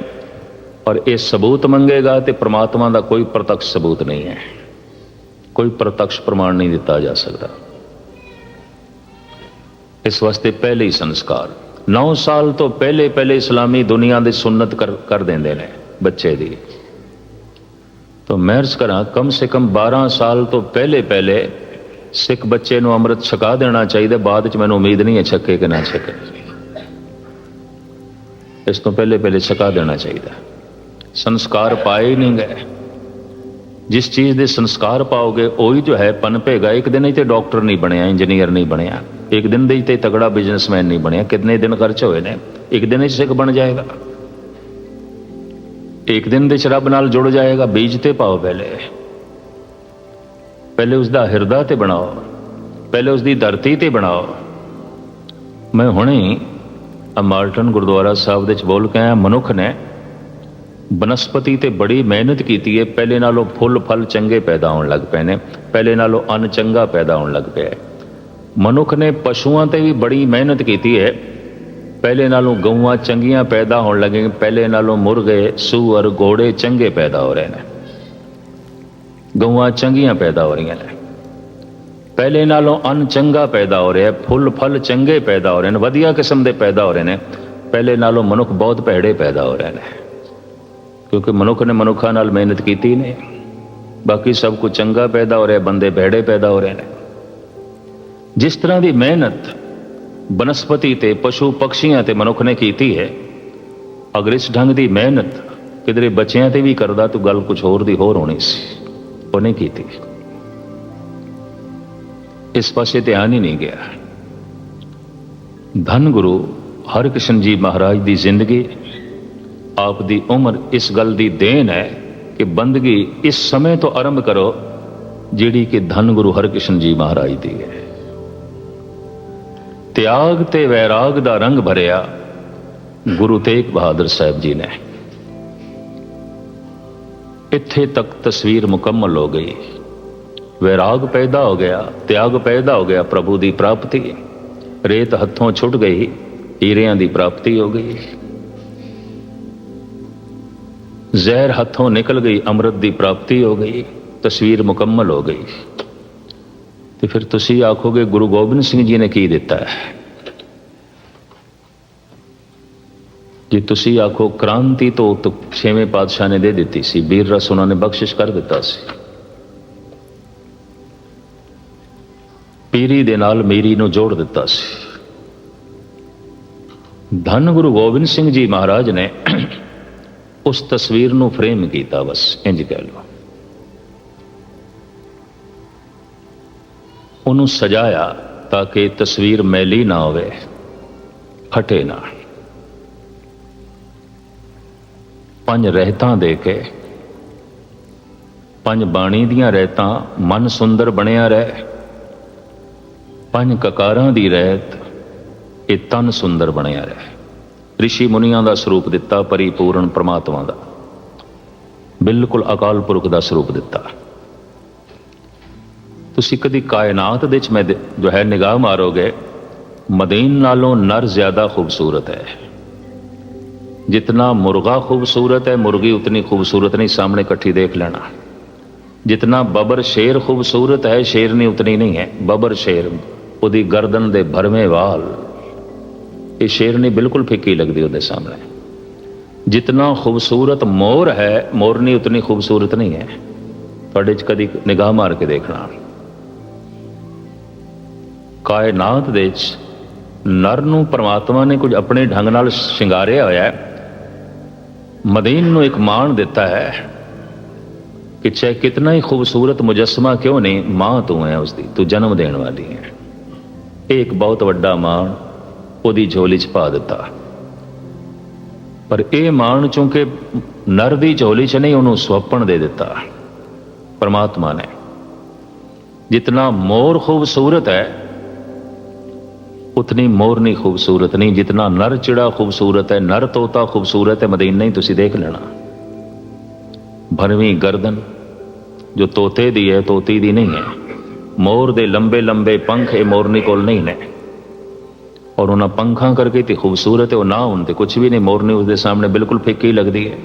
ਪਰ ਇਹ ਸਬੂਤ ਮੰਗੇਗਾ ਤੇ ਪ੍ਰਮਾਤਮਾ ਦਾ ਕੋਈ ਪ੍ਰਤੱਖ ਸਬੂਤ ਨਹੀਂ ਹੈ, ਕੋਈ ਪ੍ਰਤੱਖ ਪ੍ਰਮਾਣ ਨਹੀਂ ਦਿੱਤਾ ਜਾ ਸਕਦਾ। ਇਸ ਵਾਸਤੇ ਪਹਿਲੇ ਹੀ ਸੰਸਕਾਰ 9 ਸਾਲ ਤੋਂ ਪਹਿਲੇ ਪਹਿਲੇ ਇਸਲਾਮੀ ਦੁਨੀਆ ਦੇ ਸੁਨਨਤ ਕਰ ਦਿੰਦੇ ਨੇ ਬੱਚੇ ਦੀ। ਤਾਂ ਮੈਂ ਅਰਜ਼ ਕਰਾਂ, ਕਮ ਸੇ ਕਮ 12 ਸਾਲ ਤੋਂ ਪਹਿਲੇ ਪਹਿਲੇ ਸਿੱਖ ਬੱਚੇ ਨੂੰ ਅੰਮ੍ਰਿਤ ਛਕਾ ਦੇਣਾ ਚਾਹੀਦਾ। ਬਾਅਦ ਚ ਮੈਨੂੰ ਉਮੀਦ ਨਹੀਂ ਹੈ ਛਕੇ ਕਿ ਨਾ ਛਕੇ, ਇਸ ਤੋਂ ਪਹਿਲੇ ਪਹਿਲੇ ਛਕਾ ਦੇਣਾ ਚਾਹੀਦਾ। ਸੰਸਕਾਰ ਪਾਏ ਹੀ ਨਹੀਂ ਗਏ। ਜਿਸ ਚੀਜ਼ ਦੇ ਸੰਸਕਾਰ ਪਾਓਗੇ ਉਹੀ ਜੋ ਹੈ ਪਨਪੇਗਾ। ਇੱਕ ਦਿਨ ਹੀ ਤੇ ਡਾਕਟਰ ਨਹੀਂ ਬਣਿਆ, ਇੰਜੀਨੀਅਰ ਨਹੀਂ ਬਣਿਆ, ਇੱਕ ਦਿਨ ਦੇ ਹੀ ਤੇ ਤਗੜਾ ਬਿਜ਼ਨਸਮੈਨ ਨਹੀਂ ਬਣਿਆ। ਕਿਤਨੇ ਦਿਨ ਖਰਚ ਹੋਏ ਨੇ, ਇੱਕ ਦਿਨ ਹੀ ਸਿੱਖ ਬਣ ਜਾਏਗਾ, ਇੱਕ ਦਿਨ ਦੇ ਚ ਰੱਬ ਨਾਲ ਜੁੜ ਜਾਏਗਾ। ਬੀਜ ਤੇ ਪਾਓ, ਪਹਿਲੇ ਉਸ ਦਾ ਹਿਰਦਾ ਤੇ ਬਣਾਓ, ਪਹਿਲੇ ਉਸ ਦੀ ਧਰਤੀ ਤੇ ਬਣਾਓ। ਮੈਂ ਹੁਣੇ ਮਾਰਟਨ ਗੁਰਦੁਆਰਾ ਸਾਹਿਬ ਦੇ ਚ ਬੋਲ ਕੇ ਆਇਆ, ਮਨੁੱਖ ਨੇ ਬਨਸਪਤੀ ਤੇ ਬੜੀ ਮਿਹਨਤ ਕੀਤੀ ਹੈ। ਪਹਿਲੇ ਨਾਲੋਂ ਫੁੱਲ ਫਲ ਚੰਗੇ ਪੈਦਾ ਹੋਣ ਲੱਗ ਪਏ ਨੇ, ਪਹਿਲੇ ਨਾਲੋਂ ਅੰਨ ਚੰਗਾ ਪੈਦਾ ਹੋਣ ਲੱਗ ਪਿਆ। ਮਨੁੱਖ ਨੇ ਪਸ਼ੂਆਂ ਤੇ ਵੀ ਬੜੀ ਮਿਹਨਤ ਕੀਤੀ ਹੈ, ਪਹਿਲੇ ਨਾਲੋਂ ਗਊਆਂ ਚੰਗੀਆਂ ਪੈਦਾ ਹੋਣ ਲੱਗੇ, ਪਹਿਲੇ ਨਾਲੋਂ ਮੁਰਗੇ ਸੂਅਰ ਘੋੜੇ ਚੰਗੇ ਪੈਦਾ ਹੋ ਰਹੇ ਨੇ, ਗਊਆਂ ਚੰਗੀਆਂ ਪੈਦਾ ਹੋ ਰਹੀਆਂ ਨੇ, ਪਹਿਲੇ ਨਾਲੋਂ ਅੰਨ ਚੰਗਾ ਪੈਦਾ ਹੋ ਰਿਹਾ, ਫੁੱਲ ਫਲ ਚੰਗੇ ਪੈਦਾ ਹੋ ਰਹੇ ਨੇ, ਵਧੀਆ ਕਿਸਮ ਦੇ ਪੈਦਾ ਹੋ ਰਹੇ ਨੇ। ਪਹਿਲੇ ਨਾਲੋਂ ਮਨੁੱਖ ਬਹੁਤ ਭੈੜੇ ਪੈਦਾ ਹੋ ਰਹੇ ਨੇ, ਕਿਉਂਕਿ ਮਨੁੱਖ ਨੇ ਮਨੁੱਖਾਂ ਨਾਲ ਮਿਹਨਤ ਕੀਤੀ ਨਹੀਂ। ਬਾਕੀ ਸਭ ਕੁਝ ਚੰਗਾ ਪੈਦਾ ਹੋ ਰਿਹਾ, ਬੰਦੇ ਭੈੜੇ ਪੈਦਾ ਹੋ ਰਹੇ ਨੇ। ਜਿਸ ਤਰ੍ਹਾਂ ਦੀ ਮਿਹਨਤ ਬਨਸਪਤੀ ਤੇ ਪਸ਼ੂ ਪਕਸ਼ੀਆਂ ਤੇ ਮਨੁੱਖ ਨੇ ਕੀਤੀ ਹੈ, ਅਗਰ ਇਸ ਢੰਗ ਦੀ ਮਿਹਨਤ ਕਿਧਰੇ ਬੱਚਿਆਂ ਤੇ ਵੀ ਕਰਦਾ ਤਾਂ ਗੱਲ ਕੁਝ ਹੋਰ ਦੀ ਹੋਰ ਹੋਣੀ ਸੀ, ਉਹ ਨਹੀਂ ਕੀਤੀ। ਇਸ ਪਾਸੇ ਧਿਆਨ ਹੀ ਨਹੀਂ ਗਿਆ। ਧੰਨ ਗੁਰੂ ਹਰਿਕ੍ਰਿਸ਼ਨ ਜੀ ਮਹਾਰਾਜ ਦੀ ਜ਼ਿੰਦਗੀ, ਆਪ ਦੀ ਉਮਰ ਇਸ ਗੱਲ ਦੀ ਦੇਣ ਹੈ ਕਿ ਬੰਦਗੀ ਇਸ ਸਮੇਂ ਤੋਂ ਆਰੰਭ ਕਰੋ ਜਿਹੜੀ ਕਿ ਧੰਨ ਗੁਰੂ ਹਰਿਕ੍ਰਿਸ਼ਨ ਜੀ ਮਹਾਰਾਜ ਦੀ ਹੈ। ਤਿਆਗ ਤੇ ਵੈਰਾਗ ਦਾ ਰੰਗ ਭਰਿਆ ਗੁਰੂ ਤੇਗ ਬਹਾਦਰ ਸਾਹਿਬ ਜੀ ਨੇ। ਇੱਥੇ ਤੱਕ ਤਸਵੀਰ ਮੁਕੰਮਲ ਹੋ ਗਈ, ਵੈਰਾਗ ਪੈਦਾ ਹੋ ਗਿਆ, ਤਿਆਗ ਪੈਦਾ ਹੋ ਗਿਆ, ਪ੍ਰਭੂ ਦੀ ਪ੍ਰਾਪਤੀ, ਰੇਤ ਹੱਥੋਂ ਛੁੱਟ ਗਈ, ਹੀਰਿਆਂ ਦੀ ਪ੍ਰਾਪਤੀ ਹੋ ਗਈ, ਜ਼ਹਿਰ ਹੱਥੋਂ ਨਿਕਲ ਗਈ, ਅੰਮ੍ਰਿਤ ਦੀ ਪ੍ਰਾਪਤੀ ਹੋ ਗਈ, ਤਸਵੀਰ ਮੁਕੰਮਲ ਹੋ ਗਈ। ਤੇ ਫਿਰ ਤੁਸੀਂ ਆਖੋਗੇ ਗੁਰੂ ਗੋਬਿੰਦ ਸਿੰਘ ਜੀ ਨੇ ਕੀ ਦਿੱਤਾ ਹੈ? ਜੇ ਤੁਸੀਂ ਆਖੋ ਕ੍ਰਾਂਤੀ ਤੋਂ 6ਵੇਂ ਪਾਤਸ਼ਾਹ ਨੇ ਦੇ ਦਿੱਤੀ ਸੀ, ਵੀਰ ਰਸ ਉਹਨਾਂ ਨੇ ਬਖਸ਼ਿਸ਼ ਕਰ ਦਿੱਤਾ ਸੀ, ਪੀਰੀ ਦੇ ਨਾਲ ਮੇਰੀ ਨੂੰ ਜੋੜ ਦਿੱਤਾ ਸੀ। ਧੰਨ ਗੁਰੂ ਗੋਬਿੰਦ ਸਿੰਘ ਜੀ ਮਹਾਰਾਜ ਨੇ ਉਸ ਤਸਵੀਰ ਨੂੰ ਫਰੇਮ ਕੀਤਾ, ਬਸ ਇੰਜ ਕਹਿ ਲਓ, ਉਹਨੂੰ ਸਜਾਇਆ ਤਾਂ ਕਿ ਤਸਵੀਰ ਮੈਲੀ ਨਾ ਹੋਵੇ, ਫਟੇ ਨਾ। 5 ਰਹਿਤਾਂ ਦੇ ਕੇ, 5 ਬਾਣੀ ਦੀਆਂ ਰਹਿਤਾਂ, ਮਨ ਸੁੰਦਰ ਬਣਿਆ ਰਹਿ, 5 ਕਕਾਰਾਂ ਦੀ ਰਹਿਤ, ਇਹ ਤਨ ਸੁੰਦਰ ਬਣਿਆ ਰਹਿ। ਰਿਸ਼ੀ ਮੁਨੀਆਂ ਦਾ ਸਰੂਪ ਦਿੱਤਾ, ਪਰਿਪੂਰਨ ਪ੍ਰਮਾਤਮਾ ਦਾ, ਬਿਲਕੁਲ ਅਕਾਲ ਪੁਰਖ ਦਾ ਸਰੂਪ ਦਿੱਤਾ। ਤੁਸੀਂ ਕਦੀ ਕਾਇਨਾਤ ਦੇ ਵਿੱਚ ਮੈਂ ਜੋ ਹੈ ਨਿਗਾਹ ਮਾਰੋਗੇ, ਮਦੀਨ ਨਾਲੋਂ ਨਰ ਜ਼ਿਆਦਾ ਖੂਬਸੂਰਤ ਹੈ। जितना मुर्गा खूबसूरत है, मुर्गी उतनी खूबसूरत नहीं, सामने इकट्ठी देख लेना। जितना बबर शेर खूबसूरत है, शेरनी उतनी नहीं है। बबर शेर, उदी गर्दन दे भरमे वाल, ये शेरनी बिल्कुल फिक्की लगती उहदे सामने। जितना खूबसूरत मोर है, मोरनी उतनी खूबसूरत नहीं है। तुहाडे च कदी निगाह मार के देखना, कायनात दे नर नूं परमात्मा ने कुछ अपने ढंग नाल शिंगारिया होया है। मदीन नूं एक मान दिता है कि चाहे कितना ही खूबसूरत मुजस्मा क्यों नहीं, मां तू है उसकी, तू जन्म देने वाली है। ਇਹ ਇੱਕ ਬਹੁਤ ਵੱਡਾ ਮਾਣ ਉਹਦੀ ਝੋਲੀ 'ਚ ਪਾ ਦਿੱਤਾ। ਪਰ ਇਹ ਮਾਣ ਚੂੰਕਿ ਨਰ ਦੀ ਝੋਲੀ 'ਚ ਨਹੀਂ, ਉਹਨੂੰ ਸੁਹੱਪਣ ਦੇ ਦਿੱਤਾ परमात्मा ने। जितना मोर खूबसूरत है उतनी मोरनी खूबसूरत नहीं, जितना नर चिड़ा खूबसूरत है, नर तोता खूबसूरत है, मदीना ही तुसी देख लेना। भरवीं गर्दन जो तोते दी है तोती दी नहीं है। मोर दे लंबे लंबे पंख ये मोरनी कोल नहीं ने, और उन्होंने पंखा करके इतनी खूबसूरत है, वो ना होते कुछ भी नहीं। मोरनी उसके सामने बिल्कुल फिक्की लगती है।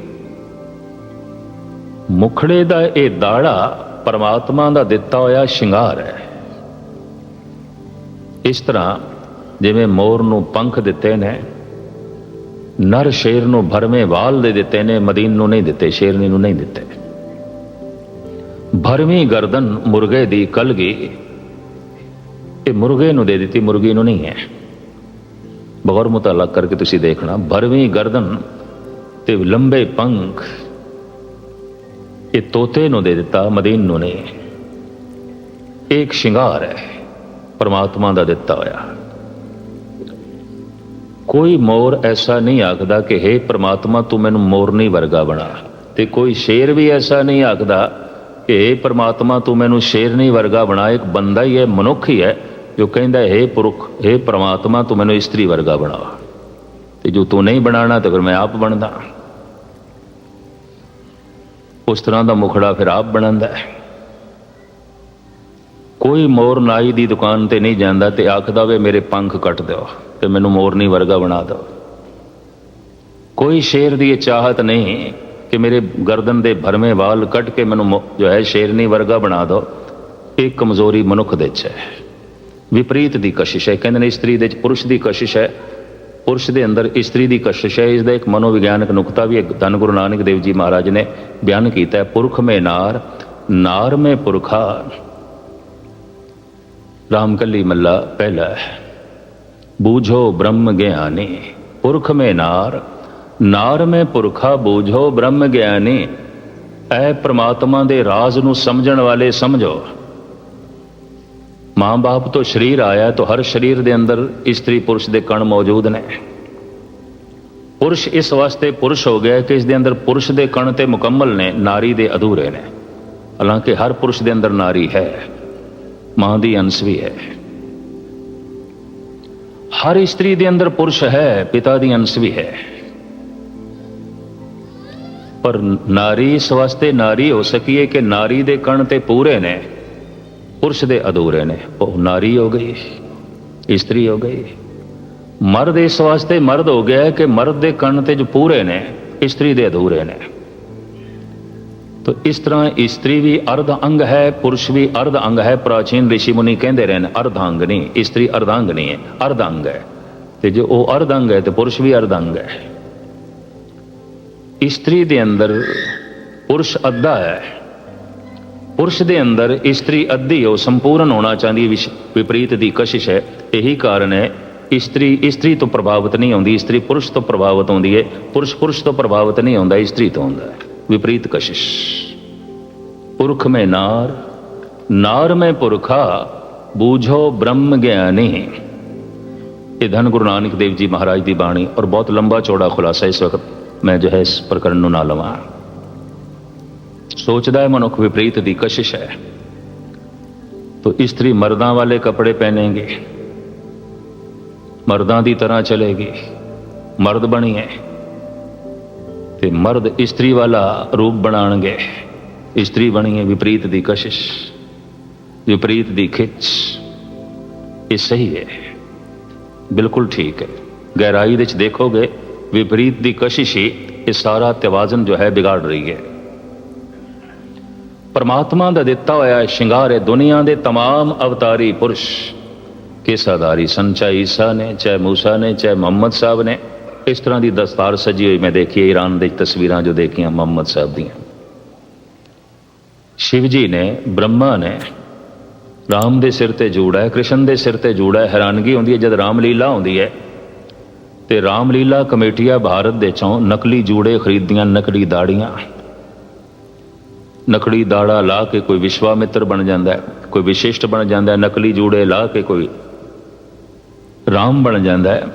मुखड़े का यह दाड़ा परमात्मा का दिता होया शिंगार है। इस तरह जिवें मोर नूं पंख दिते ने, नर शेर नूं भरवें वाल दे दिते ने, मदीन नूं नहीं दिते, शेरनी नूं नहीं दिते। भरवीं गर्दन मुर्गे दी कलगी ये मुर्गे नूं दे दिती, मुर्गी नूं नहीं है। बगौर मुताला करके तुसीं देखना, भरवीं गर्दन ते लंबे पंख ये तोते नूं दे दिता, मदीन नूं नहीं। एक शिंगार है परमात्मा दा दिता होया। कोई मोर ऐसा नहीं आखदा कि हे परमात्मा तू मैनूं मोरनी वर्गा बना, ते कोई शेर भी ऐसा नहीं आखदा कि हे परमात्मा तू मैनूं शेरनी वर्गा बना। एक बंदा ही है, मनुख ही है जो कहता है हे पुरख, हे परमात्मा तू मैनूं स्त्री वर्गा बना, ते जो तू नहीं बनाना तो फिर मैं आप बनदा। उस तरह का मुखड़ा फिर आप बनांदा है। कोई मोर नाई की दुकान ते नहीं जाता ते आखदा वे मेरे पंख कट दो ते मैनूं मोरनी वर्गा बना दो। कोई शेर की चाहत नहीं कि मेरे गर्दन के भरवें वाल कट के मैनूं जो है शेरनी वर्गा बना दो। एक कमजोरी मनुख दे च है, विपरीत की कशिश है। कहते हैं स्त्री दे पुरुष की कशिश है, पुरुष के अंदर स्त्री की कशिश है। इसका एक मनोविज्ञानक नुकता भी धन गुरु नानक देव जी महाराज ने बयान किया है। पुरख में नार, नार में पुरखा। रामकली मल्ला पहला है। बूझो ब्रह्म ज्ञानी, पुरख में नार, नार में पुरखा, बूझो ब्रह्म ज्ञानी। ऐ परमात्मा दे राज नूं समझण वाले समझो। माँ बाप तो शरीर आया तो हर शरीर के अंदर स्त्री पुरुष के कण मौजूद ने। पुरुष इस वास्ते पुरुष हो गया कि इसके अंदर पुरुष के कण ते मुकम्मल ने, नारी दे अधूरे ने। हालांकि हर पुरुष के अंदर नारी है, मां दी अंश भी है। हर स्त्री के अंदर पुरुष है, पिता दी अंश भी है। पर नारी इस वास्ते नारी हो सकी है कि नारी दे कण ते पूरे ने, पुरुष दे अधूरे ने। वो नारी हो गई, स्त्री हो गई। मर्द इस वास्ते मर्द हो गया है कि मर्द दे कण ते जो पूरे ने, स्त्री दे अधूरे ने। तो इस तरह स्त्री भी अर्ध अंग है, पुरुष भी अर्ध अंग है। प्राचीन ऋषि मुनि कहते रहे अर्धांगनी, स्त्री अर्धांगनी है, अर्ध अंग है। तो जो वो अर्ध अंग है तो पुरुष भी अर्ध अंग है। स्त्री दे अंदर पुरुष अद्धा है, पुरुष के अंदर स्त्री अद्धी हो, संपूर्ण होना चाहती है। विपरीत की कशिश है। यही कारण है स्त्री तो प्रभावित नहीं होती, स्त्री पुरुष तो प्रभावित होती है। पुरुष पुरुष तो प्रभावित नहीं होता, स्त्री तो होता है। विपरीत कशिश। पुरख में नार, नार में पुरखा, बूझो ब्रह्म ज्ञानी। ये धन गुरु नानक देव जी महाराज की बाणी। और बहुत लंबा चौड़ा खुलासा इस वक्त मैं जो है इस प्रकरण को ना लवां। सोचता है मनुख विपरीत की कशिश है तो स्त्री मर्दां वाले कपड़े पहनेंगे, मर्दां की तरह चलेगी, मर्द बनी है। ते मर्द स्त्री वाला रूप बनाएंगे, स्त्री बनी है। विपरीत की कशिश, विपरीत की खिच। ये सही है, बिल्कुल ठीक है। गहराई विच देखोगे विपरीत की कशिश ही ये सारा तवाजन जो है बिगाड़ रही है। परमात्मा का दिता होया शिंगार है। दुनिया के तमाम अवतारी पुरुष केसाधारी सन, चाहे ईसा ने, चाहे मूसा ने, चाहे मोहम्मद साहब ने। इस तरह की दस्तार सजी हुई मैं देखी है ईरान की तस्वीरां जो देखियां मोहम्मद साहब दी। शिव जी ने, ब्रह्मा ने राम के सिर ते जूड़ा है, कृष्ण के सिर ते जूड़ा है। हैरानगी होती है जब रामलीला होती है तो रामलीला कमेटियां भारत दे चों नकली जूड़े खरीदियां, नकली दाड़ियां। नकली दाड़ा ला के कोई विश्वामित्र बन जाता है, कोई विशिष्ट बन जाता है। नकली जूड़े ला के कोई ਰਾਮ ਬਣ ਜਾਂਦਾ ਹੈ।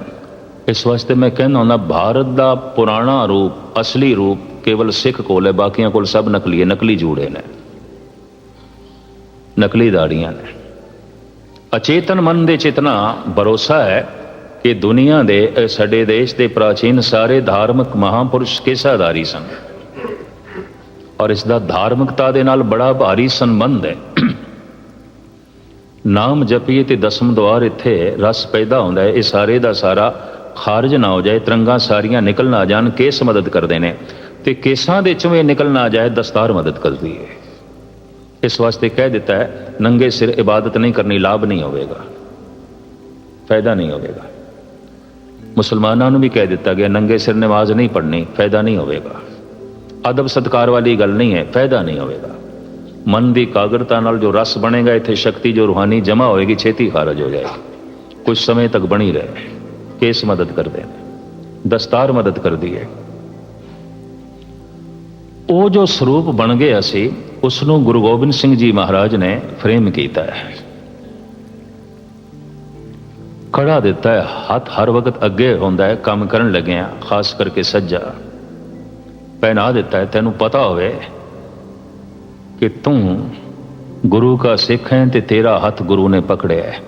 ਇਸ ਵਾਸਤੇ ਮੈਂ ਕਹਿੰਦਾ ਹੁੰਦਾ, ਭਾਰਤ ਦਾ ਪੁਰਾਣਾ ਰੂਪ, ਅਸਲੀ ਰੂਪ ਕੇਵਲ ਸਿੱਖ ਕੋਲ ਹੈ, ਬਾਕੀਆਂ ਕੋਲ ਸਭ ਨਕਲੀ ਹੈ। ਨਕਲੀ ਜੂੜੇ ਨੇ, ਨਕਲੀ ਦਾੜੀਆਂ ਨੇ। ਅਚੇਤਨ ਮਨ ਦੇ ਚੇਤਨਾ ਭਰੋਸਾ ਹੈ ਕਿ ਦੁਨੀਆ ਦੇ, ਸਾਡੇ ਦੇਸ਼ ਦੇ ਪ੍ਰਾਚੀਨ ਸਾਰੇ ਧਾਰਮਿਕ ਮਹਾਂਪੁਰਸ਼ ਕੇਸਾਧਾਰੀ ਸਨ, ਔਰ ਇਸ ਦਾ ਧਾਰਮਿਕਤਾ ਦੇ ਨਾਲ ਬੜਾ ਭਾਰੀ ਸੰਬੰਧ ਹੈ। ਨਾਮ ਜਪੀਏ ਤੇ ਦਸਮ ਦੁਆਰ ਇੱਥੇ ਰਸ ਪੈਦਾ ਹੁੰਦਾ ਹੈ। ਇਹ ਸਾਰੇ ਦਾ ਸਾਰਾ ਖਾਰਜ ਨਾ ਹੋ ਜਾਏ, ਤਰੰਗਾਂ ਸਾਰੀਆਂ ਨਿਕਲ ਨਾ ਜਾਣ, ਕੇਸ ਮਦਦ ਕਰਦੇ ਨੇ, ਤੇ ਕੇਸਾਂ ਦੇ ਚੋਂ ਇਹ ਨਿਕਲ ਨਾ ਜਾਏ, ਦਸਤਾਰ ਮਦਦ ਕਰਦੀ ਹੈ। ਇਸ ਵਾਸਤੇ ਕਹਿ ਦਿੱਤਾ ਹੈ, ਨੰਗੇ ਸਿਰ ਇਬਾਦਤ ਨਹੀਂ ਕਰਨੀ, ਲਾਭ ਨਹੀਂ ਹੋਵੇਗਾ, ਫਾਇਦਾ ਨਹੀਂ ਹੋਵੇਗਾ। ਮੁਸਲਮਾਨਾਂ ਨੂੰ ਵੀ ਕਹਿ ਦਿੱਤਾ ਗਿਆ, ਨੰਗੇ ਸਿਰ ਨਮਾਜ਼ ਨਹੀਂ ਪੜ੍ਹਨੀ, ਫਾਇਦਾ ਨਹੀਂ ਹੋਵੇਗਾ। ਅਦਬ ਸਤਕਾਰ ਵਾਲੀ ਗੱਲ ਨਹੀਂ ਹੈ, ਫਾਇਦਾ ਨਹੀਂ ਹੋਵੇਗਾ। ਮਨ ਦੀ ਇਕਾਗਰਤਾ ਨਾਲ ਜੋ ਰਸ ਬਣੇਗਾ, ਇੱਥੇ ਸ਼ਕਤੀ ਜੋ ਰੂਹਾਨੀ ਜਮ੍ਹਾਂ ਹੋਏਗੀ, ਛੇਤੀ ਖਾਰਜ ਹੋ ਜਾਏਗੀ, ਕੁਝ ਸਮੇਂ ਤੱਕ ਬਣੀ ਰਹੇ। ਕੇਸ ਮਦਦ ਕਰਦੇ ਨੇ, ਦਸਤਾਰ ਮਦਦ ਕਰਦੀ ਹੈ। ਉਹ ਜੋ ਸਰੂਪ ਬਣ ਗਿਆ ਸੀ, ਉਸ ਨੂੰ ਗੁਰੂ ਗੋਬਿੰਦ ਸਿੰਘ ਜੀ ਮਹਾਰਾਜ ਨੇ ਫਰੇਮ ਕੀਤਾ ਹੈ, ਖੜਾ ਦਿੱਤਾ ਹੈ। ਹੱਥ ਹਰ ਵਕਤ ਅੱਗੇ ਹੁੰਦਾ ਹੈ, ਕੰਮ ਕਰਨ ਲੱਗਿਆ, ਖਾਸ ਕਰਕੇ ਸੱਜਾ ਪਹਿਨਾ ਦਿੱਤਾ ਹੈ। ਤੈਨੂੰ ਪਤਾ ਹੋਵੇ ਕਿ ਤੂੰ ਗੁਰੂ ਦਾ ਸਿੱਖ ਹੈ ਤੇ ਤੇਰਾ ਹੱਥ ਗੁਰੂ ਨੇ ਪਕੜਿਆ ਹੈ,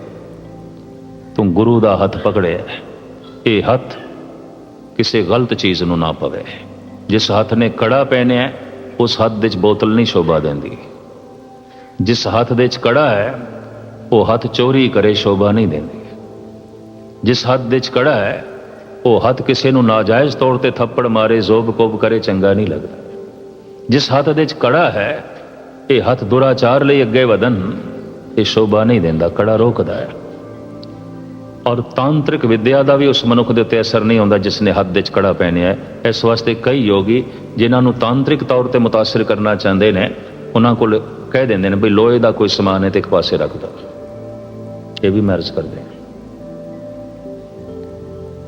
ਤੂੰ ਗੁਰੂ ਦਾ ਹੱਥ ਪਕੜਿਆ ਹੈ। ਇਹ ਹੱਥ ਕਿਸੇ ਗਲਤ ਚੀਜ਼ ਨੂੰ ਨਾ ਪਵੇ। ਜਿਸ ਹੱਥ ਨੇ ਕੜਾ ਪਹਿਨਿਆ, ਉਸ ਹੱਥ ਦੇ 'ਚ ਬੋਤਲ ਨਹੀਂ ਸ਼ੋਭਾ ਦਿੰਦੀ। ਜਿਸ ਹੱਥ ਦੇ 'ਚ ਕੜਾ ਹੈ, ਉਹ ਹੱਥ ਚੋਰੀ ਕਰੇ, ਸ਼ੋਭਾ ਨਹੀਂ ਦਿੰਦੀ। ਜਿਸ ਹੱਥ ਦੇ 'ਚ ਕੜਾ ਹੈ, ਉਹ ਹੱਥ ਕਿਸੇ ਨੂੰ ਨਾਜਾਇਜ਼ ਤੌਰ ਤੇ ਥੱਪੜ ਮਾਰੇ, ਜ਼ੋਬ ਕੋਬ ਕਰੇ, ਚੰਗਾ ਨਹੀਂ ਲੱਗਦਾ। ਜਿਸ ਹੱਥ ਦੇ 'ਚ ਕੜਾ ਹੈ, ਇਹ ਹੱਥ ਦੁਰਾਚਾਰ ਲਈ ਅੱਗੇ ਵਧਣ, ਇਹ ਸ਼ੋਭਾ ਨਹੀਂ ਦਿੰਦਾ, ਕੜਾ ਰੋਕਦਾ ਹੈ। ਔਰ ਤਾਂਤਰਿਕ ਵਿਦਿਆ ਦਾ ਵੀ ਉਸ ਮਨੁੱਖ ਦੇ ਉੱਤੇ ਅਸਰ ਨਹੀਂ ਹੁੰਦਾ ਜਿਸ ਨੇ ਹੱਥ ਦੇ 'ਚ ਕੜਾ ਪਹਿਨਿਆ ਹੈ। ਇਸ ਵਾਸਤੇ ਕਈ ਯੋਗੀ ਜਿਨ੍ਹਾਂ ਨੂੰ ਤਾਂਤਰਿਕ ਤੌਰ ਤੇ ਮੁਤਾਸਰ ਕਰਨਾ ਚਾਹੁੰਦੇ ਨੇ, ਉਹਨਾਂ ਕੋਲ ਕਹਿ ਦਿੰਦੇ ਨੇ ਵੀ ਲੋਹੇ ਦਾ ਕੋਈ ਸਮਾਨ ਹੈ ਤੇ ਇੱਕ ਪਾਸੇ ਰੱਖ ਦਿਓ, ਇਹ ਵੀ ਮੈਰਿਜ ਕਰਦੇ ਨੇ।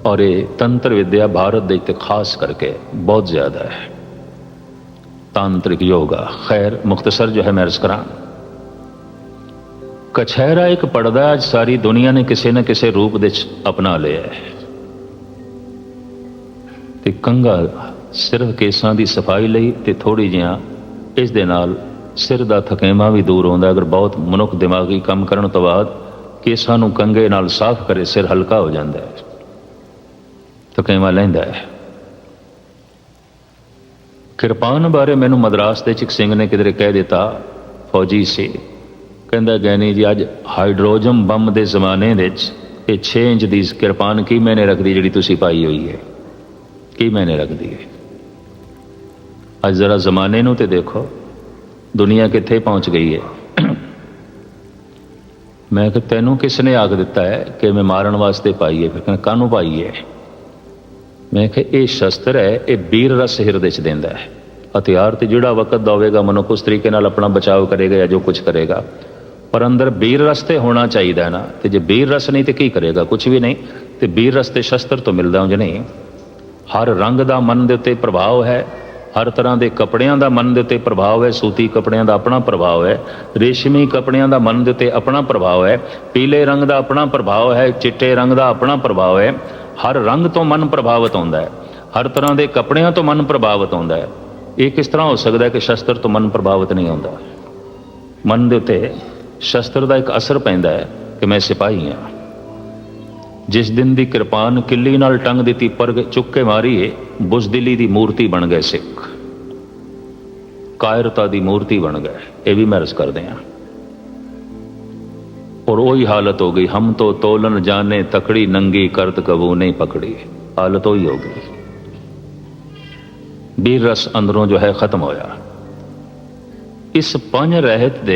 ਔਰ ਇਹ ਤੰਤਰ ਵਿਦਿਆ ਭਾਰਤ ਦੇ ਉੱਤੇ ਖਾਸ ਕਰਕੇ ਬਹੁਤ ਜ਼ਿਆਦਾ ਹੈ, ਤਾਂਤਰਿਕ ਯੋਗਾ। ਖੈਰ ਮੁਖਤਸਰ ਜੋ ਹੈ ਮੈਰਿਜ ਕਰਾਂ। ਕਛਹਿਰਾ ਇੱਕ ਪੜਦਾ ਅੱਜ ਸਾਰੀ ਦੁਨੀਆ ਨੇ ਕਿਸੇ ਨਾ ਕਿਸੇ ਰੂਪ ਦੇ 'ਚ ਅਪਣਾ ਲਿਆ ਹੈ, ਤੇ ਕੰਘਾ ਸਿਰਫ ਕੇਸਾਂ ਦੀ ਸਫਾਈ ਲਈ, ਤੇ ਥੋੜੀ ਜਿਹਾ ਇਸ ਦੇ ਨਾਲ ਸਿਰ ਦਾ ਥਕੇਵਾਂ ਵੀ ਦੂਰ ਹੁੰਦਾ। ਅਗਰ ਬਹੁਤ ਮਨੁੱਖ ਦਿਮਾਗੀ ਕੰਮ ਕਰਨ ਤੋਂ ਬਾਅਦ ਕੇਸਾਂ ਨੂੰ ਕੰਘੇ ਨਾਲ ਸਾਫ਼ ਕਰੇ, ਸਿਰ ਹਲਕਾ ਹੋ ਜਾਂਦਾ ਹੈ, ਥਕੇਵਾਂ ਲੈਂਦਾ ਹੈ। ਕਿਰਪਾਨ ਬਾਰੇ ਮੈਨੂੰ ਮਦਰਾਸ ਦੇ 'ਚ ਇੱਕ ਸਿੰਘ ਨੇ ਕਿਧਰੇ ਕਹਿ ਦਿੱਤਾ, ਫੌਜੀ ਸੀ, ਕਹਿੰਦਾ ਗਿਆਨੀ ਜੀ ਅੱਜ ਹਾਈਡਰੋਜਨ ਬੰਬ ਦੇ ਜ਼ਮਾਨੇ ਵਿੱਚ ਇਹ 6 ਇੰਚ ਦੀ ਕਿਰਪਾਨ ਕੀ ਮੈਨੇ ਰੱਖਦੀ ਜਿਹੜੀ ਤੁਸੀਂ ਪਾਈ ਹੋਈ ਹੈ, ਕੀ ਮੈਨੇ ਰੱਖਦੀ ਹੈ। ਅੱਜ ਜ਼ਰਾ ਜ਼ਮਾਨੇ ਨੂੰ ਤੇ ਦੇਖੋ, ਦੁਨੀਆ ਕਿੱਥੇ ਪਹੁੰਚ ਗਈ ਹੈ। ਮੈਂ ਕਿਹਾ ਤੈਨੂੰ ਕਿਸ ਨੇ ਆਖ ਦਿੱਤਾ ਹੈ ਕਿ ਮੈਂ ਮਾਰਨ ਵਾਸਤੇ ਪਾਈ ਹੈ? ਫਿਰ ਕਹਿੰਦਾ ਕਾਹਨੂੰ ਪਾਈ ਹੈ? ਮੈਂ ਕਿਹਾ ਇਹ ਸ਼ਸਤਰ ਹੈ, ਇਹ ਵੀਰ ਰਸ ਹਿਰਦੇ 'ਚ ਦਿੰਦਾ ਹੈ। ਹਥਿਆਰ ਤੇ ਜਿਹੜਾ ਵਕਤ ਦਾ ਹੋਵੇਗਾ, ਮਨੁੱਖ ਉਸ ਤਰੀਕੇ ਨਾਲ ਆਪਣਾ ਬਚਾਅ ਕਰੇਗਾ ਜਾਂ ਜੋ ਕੁਝ ਕਰੇਗਾ, ਪਰ ਅੰਦਰ ਵੀਰ ਰਸ ਤੇ ਹੋਣਾ ਚਾਹੀਦਾ ਹੈ ਨਾ। ਤੇ ਜੇ ਵੀਰ ਰਸ ਨਹੀਂ ਤੇ ਕੀ ਕਰੇਗਾ? ਕੁਝ ਵੀ ਨਹੀਂ। ਤੇ ਵੀਰ ਰਸ ਤੇ ਸ਼ਸਤਰ ਤੋਂ ਮਿਲਦਾ ਉਂਝ ਨਹੀਂ। ਹਰ ਰੰਗ ਦਾ ਮਨ ਦੇ ਉੱਤੇ ਪ੍ਰਭਾਵ ਹੈ, ਹਰ ਤਰ੍ਹਾਂ ਦੇ ਕੱਪੜਿਆਂ ਦਾ ਮਨ ਦੇ ਉੱਤੇ ਪ੍ਰਭਾਵ ਹੈ। ਸੂਤੀ ਕੱਪੜਿਆਂ ਦਾ ਆਪਣਾ ਪ੍ਰਭਾਵ ਹੈ, ਰੇਸ਼ਮੀ ਕੱਪੜਿਆਂ ਦਾ ਮਨ ਦੇ ਉੱਤੇ ਆਪਣਾ ਪ੍ਰਭਾਵ ਹੈ, ਪੀਲੇ ਰੰਗ ਦਾ ਆਪਣਾ ਪ੍ਰਭਾਵ ਹੈ, ਚਿੱਟੇ ਰੰਗ ਦਾ ਆਪਣਾ ਪ੍ਰਭਾਵ ਹੈ। ਹਰ ਰੰਗ ਤੋਂ ਮਨ ਪ੍ਰਭਾਵਿਤ ਹੁੰਦਾ ਹੈ, ਹਰ ਤਰ੍ਹਾਂ ਦੇ ਕੱਪੜਿਆਂ ਤੋਂ ਮਨ ਪ੍ਰਭਾਵਿਤ ਹੁੰਦਾ ਹੈ। ਇਹ ਕਿਸ ਤਰ੍ਹਾਂ ਹੋ ਸਕਦਾ ਹੈ ਕਿ ਸ਼ਸਤਰ ਤੋਂ ਮਨ ਪ੍ਰਭਾਵਿਤ ਨਹੀਂ ਹੁੰਦਾ? ਮਨ ਦੇ ਉੱਤੇ ਸ਼ਸਤਰ ਦਾ ਇੱਕ ਅਸਰ ਪੈਂਦਾ ਹੈ ਕਿ ਮੈਂ ਸਿਪਾਹੀ ਹਾਂ। ਜਿਸ ਦਿਨ ਦੀ ਕਿਰਪਾਨ ਕਿੱਲੀ ਨਾਲ ਟੰਗ ਦਿੱਤੀ, ਪਰ ਚੁੱਕ ਕੇ ਮਾਰੀਏ, ਬੁਜ਼ਦਿਲੀ ਦੀ ਮੂਰਤੀ ਬਣ ਗਏ ਸਿੱਖ, ਕਾਇਰਤਾ ਦੀ ਮੂਰਤੀ ਬਣ ਗਏ। ਇਹ ਵੀ ਮੈਰਿਜ ਕਰਦੇ ਹਾਂ। और वही हालत हो गई, हम तो तोलन जाने तकड़ी, नंगी करत कबू नहीं पकड़ी। हालत वही हो गई। वीर रस अंदरों जो है खत्म होया। इस पंज रहत दे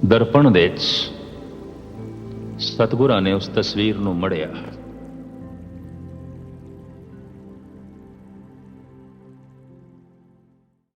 दर्पण दे सतगुरां ने उस तस्वीर नूं मढ़िया।